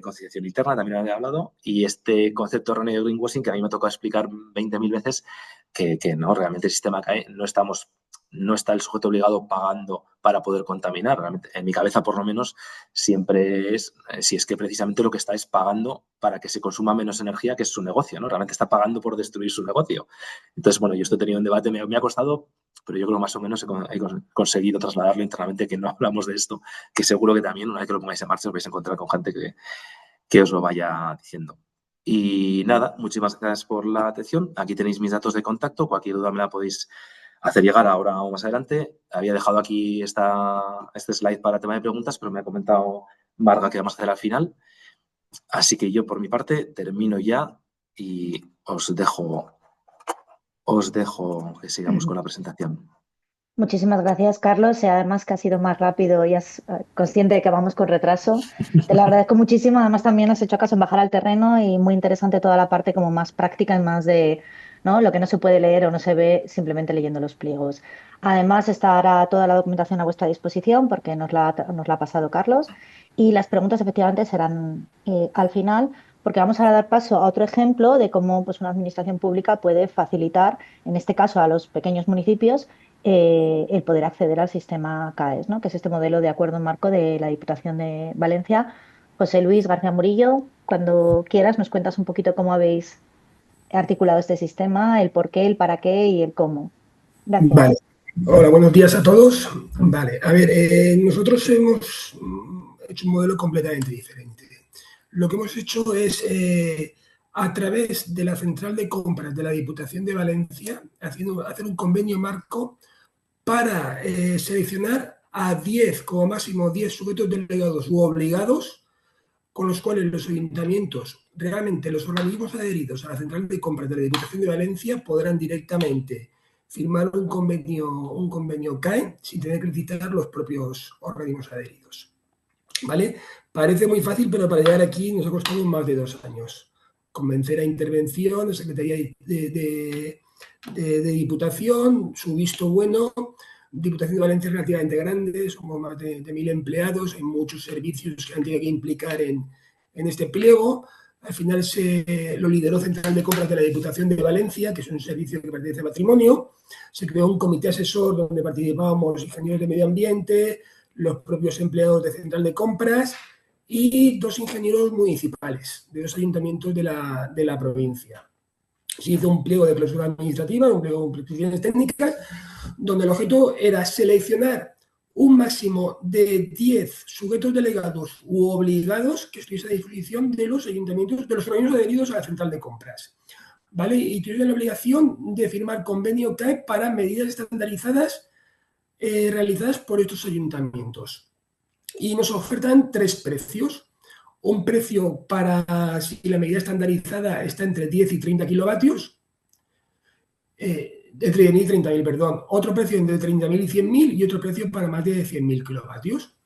Conciliación interna, también he hablado, y este concepto erróneo de greenwashing que a mí me ha tocado explicar 20.000 veces que no, realmente el sistema CAE no estamos no está el sujeto obligado pagando para poder contaminar. Realmente, en mi cabeza, por lo menos, siempre es, si es que precisamente lo que está es pagando para que se consuma menos energía, que es su negocio, ¿no? Realmente está pagando por destruir su negocio. Entonces, bueno, yo esto he tenido un debate, me ha costado, pero yo creo que más o menos he conseguido trasladarlo internamente, que no hablamos de esto, que seguro que también, una vez que lo pongáis en marcha, os vais a encontrar con gente que os lo vaya diciendo. Y nada, muchísimas gracias por la atención. Aquí tenéis mis datos de contacto. Cualquier duda me la podéis hacer llegar ahora o más adelante. Había dejado aquí este slide para tema de preguntas, pero me ha comentado Marga que vamos a hacer al final. Así que yo, por mi parte, termino ya y os dejo que sigamos con la presentación. Muchísimas gracias, Carlos. Y además que ha sido más rápido y es consciente de que vamos con retraso. Te lo agradezco muchísimo. Además, también has hecho caso en bajar al terreno y muy interesante toda la parte como más práctica y más de, ¿no?, lo que no se puede leer o no se ve simplemente leyendo los pliegos. Además, estará toda la documentación a vuestra disposición porque nos la ha pasado Carlos. Y las preguntas efectivamente serán al final, porque vamos a dar paso a otro ejemplo de cómo pues, una administración pública puede facilitar, en este caso a los pequeños municipios, el poder acceder al sistema CAES, ¿no?, que es este modelo de acuerdo marco de la Diputación de Valencia. José Luis García Murillo, cuando quieras nos cuentas un poquito cómo habéis articulado este sistema, el por qué, el para qué y el cómo. Gracias. Vale. Hola, buenos días a todos. Vale, a ver, nosotros hemos hecho un modelo completamente diferente. Lo que hemos hecho es, a través de la central de compras de la Diputación de Valencia, hacer un convenio marco para seleccionar a 10, como máximo 10 sujetos delegados u obligados, con los cuales los ayuntamientos, realmente los organismos adheridos a la central de compras de la Diputación de Valencia, podrán directamente firmar un convenio CAE sin tener que licitar los propios organismos adheridos. ¿Vale? Parece muy fácil, pero para llegar aquí nos ha costado más de 2 años. Convencer a Intervención, a Secretaría de Diputación, su visto bueno. Diputación de Valencia es relativamente grande, somos más de 1.000 empleados, hay muchos servicios que han tenido que implicar en este pliego. Al final lo lideró Central de Compras de la Diputación de Valencia, que es un servicio que pertenece a Patrimonio. Se creó un comité asesor donde participábamos los ingenieros de medio ambiente, los propios empleados de Central de Compras y 2 ingenieros municipales de 2 ayuntamientos de la provincia. Se hizo un pliego de clausura administrativa, un pliego con prescripciones técnicas, donde el objeto era seleccionar un máximo de 10 sujetos delegados u obligados que estuviesen a disposición de los ayuntamientos, de los organismos adheridos a la central de compras, ¿vale? Y tuvieron la obligación de firmar convenio CAE para medidas estandarizadas realizadas por estos ayuntamientos. Y nos ofertan 3 precios. Un precio para si la medida estandarizada está entre 10 y 30 kilovatios, entre 10.000 y 30.000, perdón. Otro precio entre 30.000 y 100.000 y otro precio para más de 100.000 kilovatios.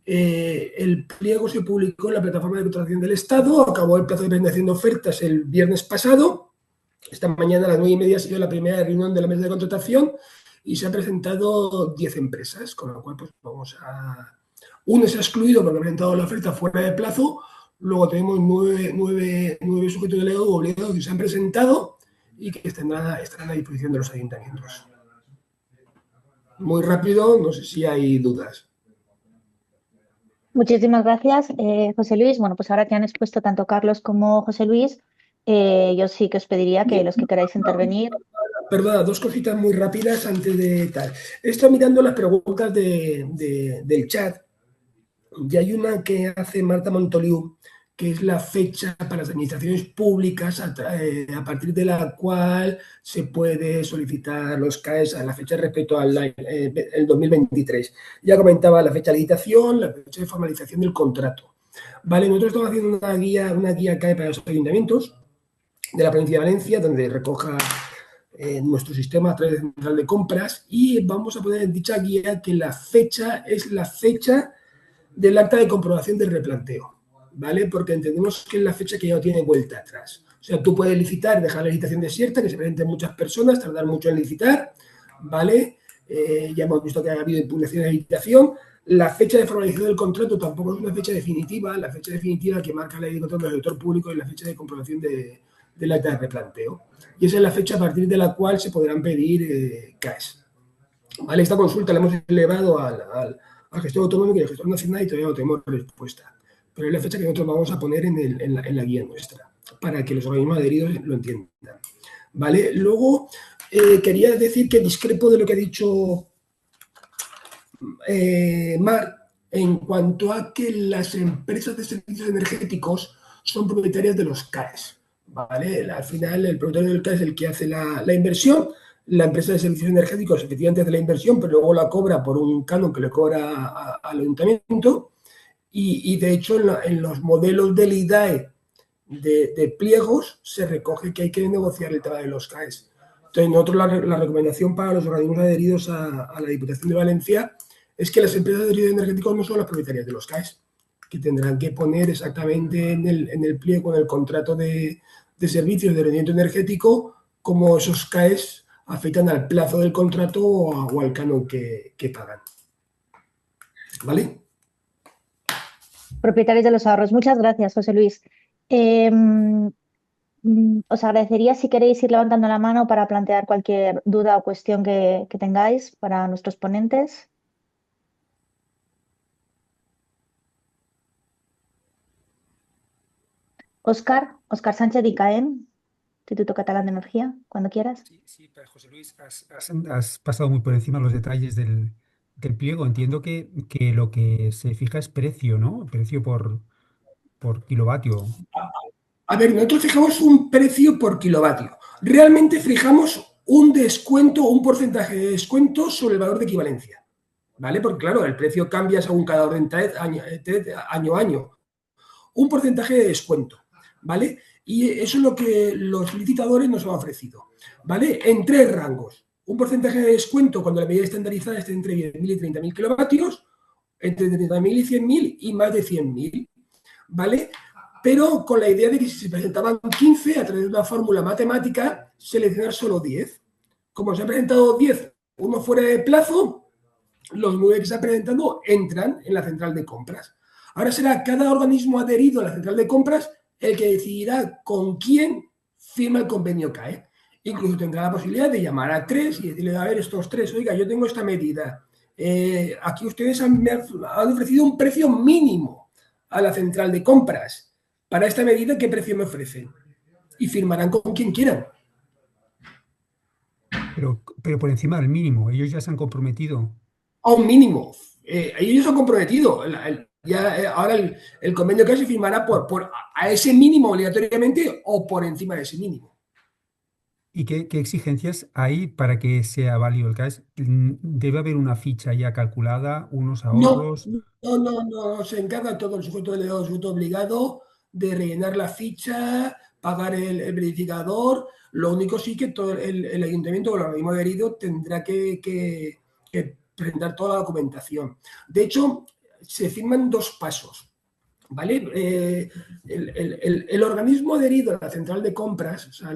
El pliego se publicó en la plataforma de contratación del Estado, acabó el plazo de presentación de ofertas el viernes pasado. Esta mañana a las 9:30 ha sido la primera reunión de la mesa de contratación y se han presentado 10 empresas, con lo cual pues vamos a... Uno se ha excluido porque ha presentado la oferta fuera de plazo, luego tenemos 9 sujetos delegados obligados que se han presentado y que estarán a disposición de los ayuntamientos. Muy rápido, no sé si hay dudas. Muchísimas gracias, José Luis. Bueno, pues ahora que han expuesto tanto Carlos como José Luis, yo sí que os pediría que los que queráis intervenir... Perdona, 2 cositas muy rápidas antes de tal. He estado mirando las preguntas del chat y hay una que hace Marta Montoliu, que es la fecha para las administraciones públicas a partir de la cual se puede solicitar los CAES a la fecha respecto al el 2023. Ya comentaba la fecha de licitación, la fecha de formalización del contrato. Vale, nosotros estamos haciendo una guía CAE para los ayuntamientos de la provincia de Valencia, donde recoja nuestro sistema a través de central de compras, y vamos a poner en dicha guía que la fecha es la fecha del acta de comprobación del replanteo, ¿vale? Porque entendemos que es la fecha que ya no tiene vuelta atrás. O sea, tú puedes licitar, dejar la licitación desierta, que se presenten muchas personas, tardar mucho en licitar, ¿vale? Ya hemos visto que ha habido impugnaciones de licitación. La fecha de formalización del contrato tampoco es una fecha definitiva. La fecha definitiva que marca la ley de contrato del sector público es la fecha de comprobación del acta de replanteo. Y esa es la fecha a partir de la cual se podrán pedir CAES. ¿Vale? Esta consulta la hemos elevado al gestor autonómico y al gestor nacional y todavía no tenemos respuesta. Pero es la fecha que nosotros vamos a poner en la guía nuestra, para que los organismos adheridos lo entiendan. ¿Vale? Luego, quería decir que discrepo de lo que ha dicho Mar en cuanto a que las empresas de servicios energéticos son propietarias de los CAEs. ¿Vale? Al final, el propietario del CAE es el que hace la inversión. La empresa de servicios energéticos efectivamente hace la inversión, pero luego la cobra por un canon que le cobra al ayuntamiento. Y de hecho, en los modelos del IDAE de pliegos se recoge que hay que negociar el tema de los CAEs. Entonces, nosotros la recomendación para los organismos adheridos a la Diputación de Valencia es que las empresas de servicios energéticos no son las propietarias de los CAEs, que tendrán que poner exactamente en el pliego, en el contrato de servicios de rendimiento energético, cómo esos CAEs afectan al plazo del contrato o al canon que pagan. ¿Vale? Propietarios de los ahorros. Muchas gracias, José Luis. Os agradecería si queréis ir levantando la mano para plantear cualquier duda o cuestión que tengáis para nuestros ponentes. Óscar Sánchez de ICAEN, Instituto Catalán de Energía, cuando quieras. Sí, para José Luis, has pasado muy por encima los detalles del pliego. Entiendo que lo que se fija es precio, ¿no? Precio por kilovatio. A ver, nosotros fijamos un precio por kilovatio. Realmente fijamos un descuento, un porcentaje de descuento sobre el valor de equivalencia. ¿Vale? Porque claro, el precio cambia según cada orden año a año. Un porcentaje de descuento. ¿Vale? Y eso es lo que los licitadores nos han ofrecido. ¿Vale? En 3 rangos. Un porcentaje de descuento cuando la medida estandarizada esté entre 10.000 y 30.000 kilovatios, entre 30.000 y 100.000 y más de 100.000. ¿Vale? Pero con la idea de que si se presentaban 15, a través de una fórmula matemática, seleccionar solo 10. Como se han presentado 10, uno fuera de plazo, los 9 que se han presentado entran en la central de compras. Ahora será cada organismo adherido a la central de compras el que decidirá con quién firma el convenio CAE. Incluso tendrá la posibilidad de llamar a 3 y decirle, a ver, estos 3, oiga, yo tengo esta medida. Aquí ustedes me han ofrecido un precio mínimo a la central de compras. Para esta medida, ¿qué precio me ofrecen? Y firmarán con quien quieran. Pero por encima del mínimo, ellos ya se han comprometido. A un mínimo. Ellos se han comprometido. Ahora el convenio que se firmará a ese mínimo obligatoriamente o por encima de ese mínimo. ¿Y qué exigencias hay para que sea válido el CAES? ¿Debe haber una ficha ya calculada, unos ahorros? No. Se encarga todo el sujeto delegado, el sujeto obligado de rellenar la ficha, pagar el verificador. Lo único sí que todo el ayuntamiento o el organismo adherido tendrá que presentar toda la documentación. De hecho, se firman 2 pasos. ¿Vale? El organismo adherido a la central de compras, o sea,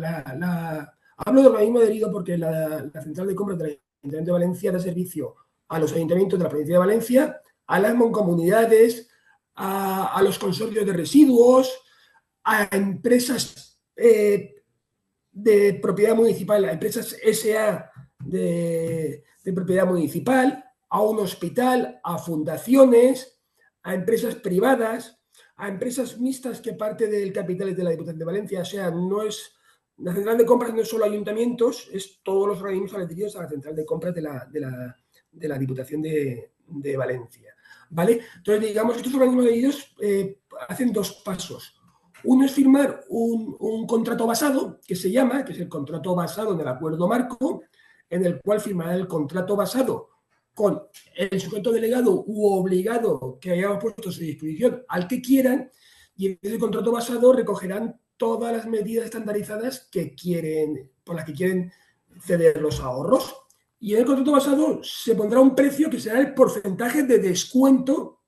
hablo de organismo adherido porque la central de compras del Ayuntamiento de Valencia da servicio a los ayuntamientos de la provincia de Valencia, a las mancomunidades, a los consorcios de residuos, a empresas de propiedad municipal, a empresas SA de propiedad municipal, a un hospital, a fundaciones, a empresas privadas, a empresas mixtas que parte del capital es de la Diputación de Valencia. O sea, la central de compras no es solo ayuntamientos, es todos los organismos adheridos a la central de compras de la Diputación de Valencia. ¿Vale? Entonces, digamos, estos organismos adheridos hacen 2 pasos. Uno es firmar un contrato basado, que se llama, que es el contrato basado en el acuerdo marco, en el cual firmará el contrato basado con el sujeto delegado u obligado que hayamos puesto a su disposición al que quieran, y en ese contrato basado recogerán todas las medidas estandarizadas por las que quieren ceder los ahorros. Y en el contrato basado se pondrá un precio que será el porcentaje de descuento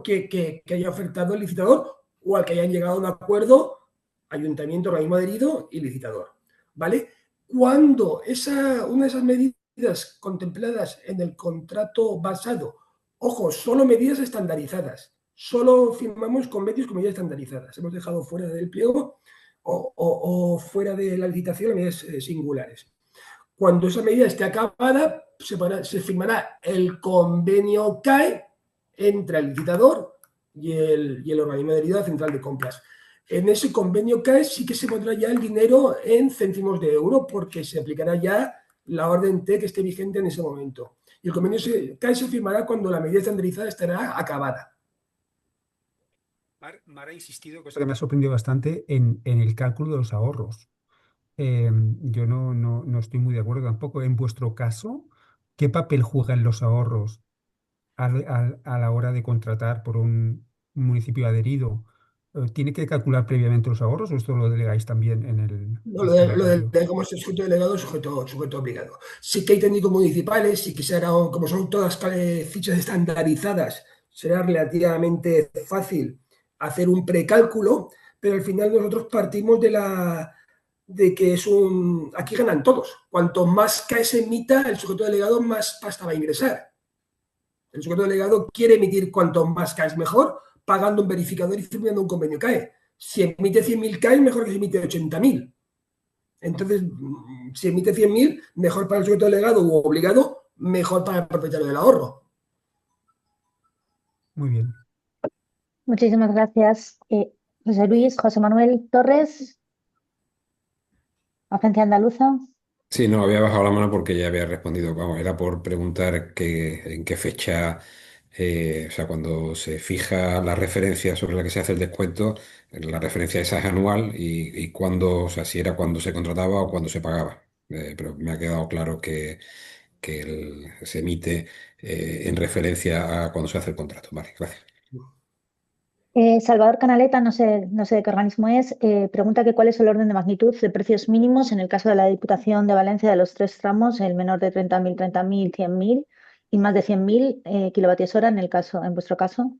que haya ofertado el licitador o al que hayan llegado a un acuerdo ayuntamiento, organismo adherido y licitador. ¿Vale? Cuando una de esas medidas contempladas en el contrato basado, ojo, solo medidas estandarizadas, solo firmamos convenios con medidas estandarizadas, hemos dejado fuera del pliego o fuera de la licitación medidas singulares. Cuando esa medida esté acabada, se firmará el convenio CAE entre el licitador y el organismo de deriva central de compras. En ese convenio CAE sí que se pondrá ya el dinero en céntimos de euro porque se aplicará ya la orden T que esté vigente en ese momento. Y el convenio CAE se firmará cuando la medida estandarizada estará acabada. Mar ha insistido, cosa que me ha sorprendido bastante, en el cálculo de los ahorros. Yo no estoy muy de acuerdo tampoco. En vuestro caso, ¿qué papel juegan los ahorros a la hora de contratar por un municipio adherido? ¿Tiene que calcular previamente los ahorros o esto lo delegáis también en el No, adjudicatario? como es sujeto delegado, sujeto obligado. Sí que hay técnicos municipales, sí que será, como son todas fichas estandarizadas, será relativamente fácil hacer un precálculo, pero al final nosotros partimos de que aquí ganan todos. Cuanto más CAE se emita, el sujeto delegado más pasta va a ingresar. El sujeto delegado quiere emitir cuanto más CAE mejor, pagando un verificador y firmando un convenio CAE. Si emite 100.000 CAE, mejor que si emite 80.000. Entonces, si emite 100.000, mejor para el sujeto delegado u obligado, mejor para el propietario del ahorro. Muy bien. Muchísimas gracias. José Luis, José Manuel Torres, Agencia Andaluza. Sí, no, había bajado la mano porque ya había respondido. Vamos, era por preguntar en qué fecha, o sea, cuando se fija la referencia sobre la que se hace el descuento, la referencia esa es anual y cuándo, o sea, si era cuando se contrataba o cuando se pagaba. Pero me ha quedado claro que se emite en referencia a cuando se hace el contrato. Vale, gracias. Salvador Canaleta, no sé de qué organismo es, pregunta que cuál es el orden de magnitud de precios mínimos en el caso de la Diputación de Valencia de los tres tramos, el menor de 30.000, 30.000, 100.000 y más de 100.000 kilovatios hora en vuestro caso.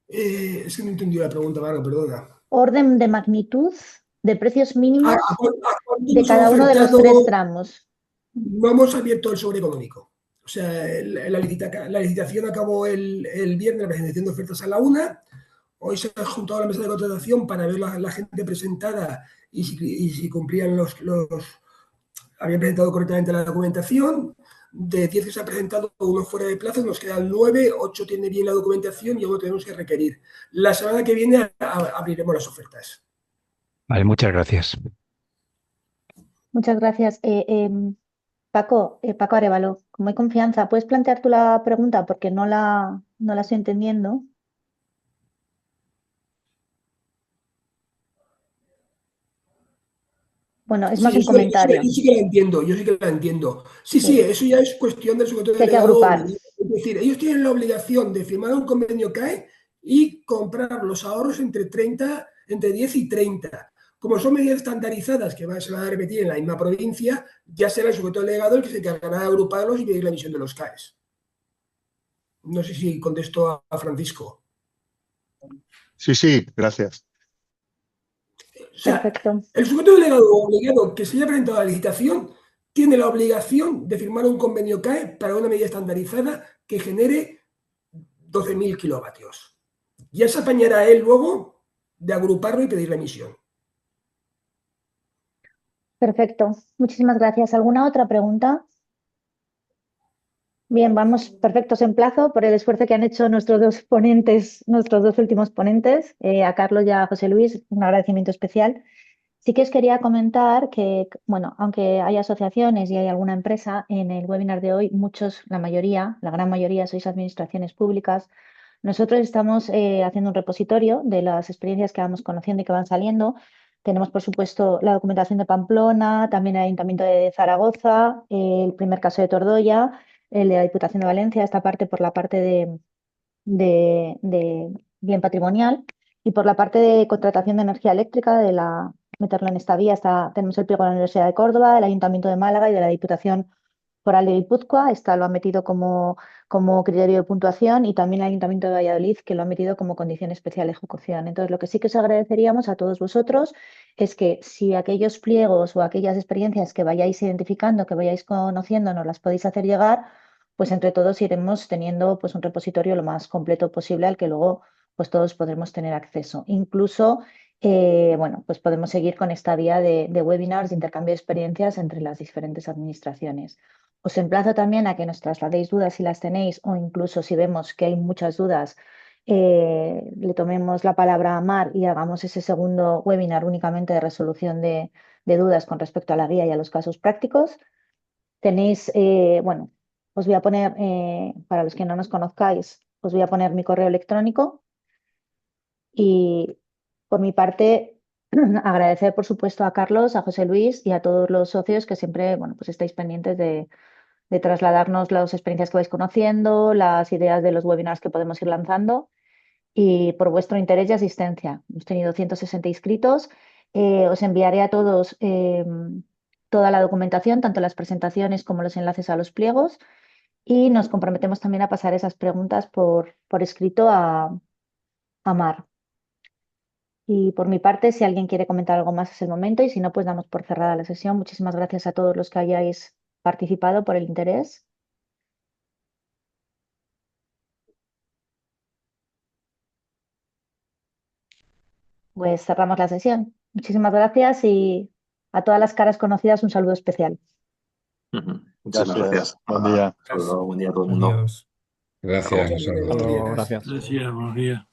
Es que no entendí la pregunta, Maro, perdona. Orden de magnitud de precios mínimos ¿A cuánto de nos han cada uno de los ofertado? tres tramos. No hemos abierto el sobre económico. O sea, la licitación acabó el viernes, la presentación de ofertas a la 1. Hoy se ha juntado la mesa de contratación para ver la gente presentada y si cumplían habían presentado correctamente la documentación. De 10 que se ha presentado, uno fuera de plazo, nos quedan 9, 8 tiene bien la documentación y uno tenemos que requerir. La semana que viene abriremos las ofertas. Vale, muchas gracias. Muchas gracias. Paco Arévalo, como hay confianza, ¿puedes plantear tú la pregunta? Porque no la estoy entendiendo. Bueno, es más Sí, un comentario yo sí que la entiendo, yo sí que la entiendo. Sí, eso ya es cuestión del sujeto que hay que delegado. agrupar. Es decir, ellos tienen la obligación de firmar un convenio CAE y comprar los ahorros entre 10 y 30. Como son medidas estandarizadas que se van a repetir en la misma provincia, ya será el sujeto delegado el que se encargará de agruparlos y pedir la emisión de los CAEs. No sé si contesto a Francisco. Sí, gracias. O sea, Perfecto. el sujeto delegado o obligado que se haya presentado a la licitación tiene la obligación de firmar un convenio CAE para una medida estandarizada que genere 12.000 kilovatios. Ya se apañará él luego de agruparlo y pedir la emisión. Perfecto. Muchísimas gracias. ¿Alguna otra pregunta? Bien, vamos perfectos en plazo por el esfuerzo que han hecho nuestros dos ponentes, nuestros dos últimos ponentes, a Carlos y a José Luis, un agradecimiento especial. Sí que os quería comentar que, bueno, aunque hay asociaciones y hay alguna empresa, en el webinar de hoy, muchos, la mayoría, la gran mayoría, sois administraciones públicas. Nosotros estamos haciendo un repositorio de las experiencias que vamos conociendo y que van saliendo. Tenemos, por supuesto, la documentación de Pamplona, también el Ayuntamiento de Zaragoza, el primer caso de Tordoya, el de la Diputación de Valencia, esta parte por la parte de bien patrimonial y por la parte de contratación de energía eléctrica, meterlo en esta vía, tenemos el pliego de la Universidad de Córdoba, del Ayuntamiento de Málaga y de la Diputación Foral de Guipúzcoa. Esta lo ha metido como criterio de puntuación y también el Ayuntamiento de Valladolid, que lo ha metido como condición especial de ejecución. Entonces, lo que sí que os agradeceríamos a todos vosotros es que si aquellos pliegos o aquellas experiencias que vayáis identificando, que vayáis conociendo, nos las podéis hacer llegar, pues entre todos iremos teniendo pues un repositorio lo más completo posible al que luego pues todos podremos tener acceso. Incluso bueno, pues podemos seguir con esta vía de webinars, de intercambio de experiencias entre las diferentes administraciones. Os emplazo también a que nos trasladéis dudas si las tenéis o incluso si vemos que hay muchas dudas, le tomemos la palabra a Mar y hagamos ese segundo webinar únicamente de resolución de dudas con respecto a la guía y a los casos prácticos. Tenéis, bueno, os voy a poner, para los que no nos conozcáis, os voy a poner mi correo electrónico y por mi parte agradecer por supuesto a Carlos, a José Luis y a todos los socios que siempre, bueno, pues estáis pendientes de trasladarnos las experiencias que vais conociendo, las ideas de los webinars que podemos ir lanzando y por vuestro interés y asistencia. Hemos tenido 160 inscritos. Os enviaré a todos toda la documentación, tanto las presentaciones como los enlaces a los pliegos, y nos comprometemos también a pasar esas preguntas por escrito a Mar. Y por mi parte, si alguien quiere comentar algo más es el momento, y si no, pues damos por cerrada la sesión. Muchísimas gracias a todos los que hayáis participado por el interés. Pues cerramos la sesión. Muchísimas gracias y a todas las caras conocidas un saludo especial. Muchísimas Gracias. gracias. Buen día. Hasta luego, buen día a todo el mundo. Adiós. Gracias. Buenos un saludo. días. Gracias. Buenos días.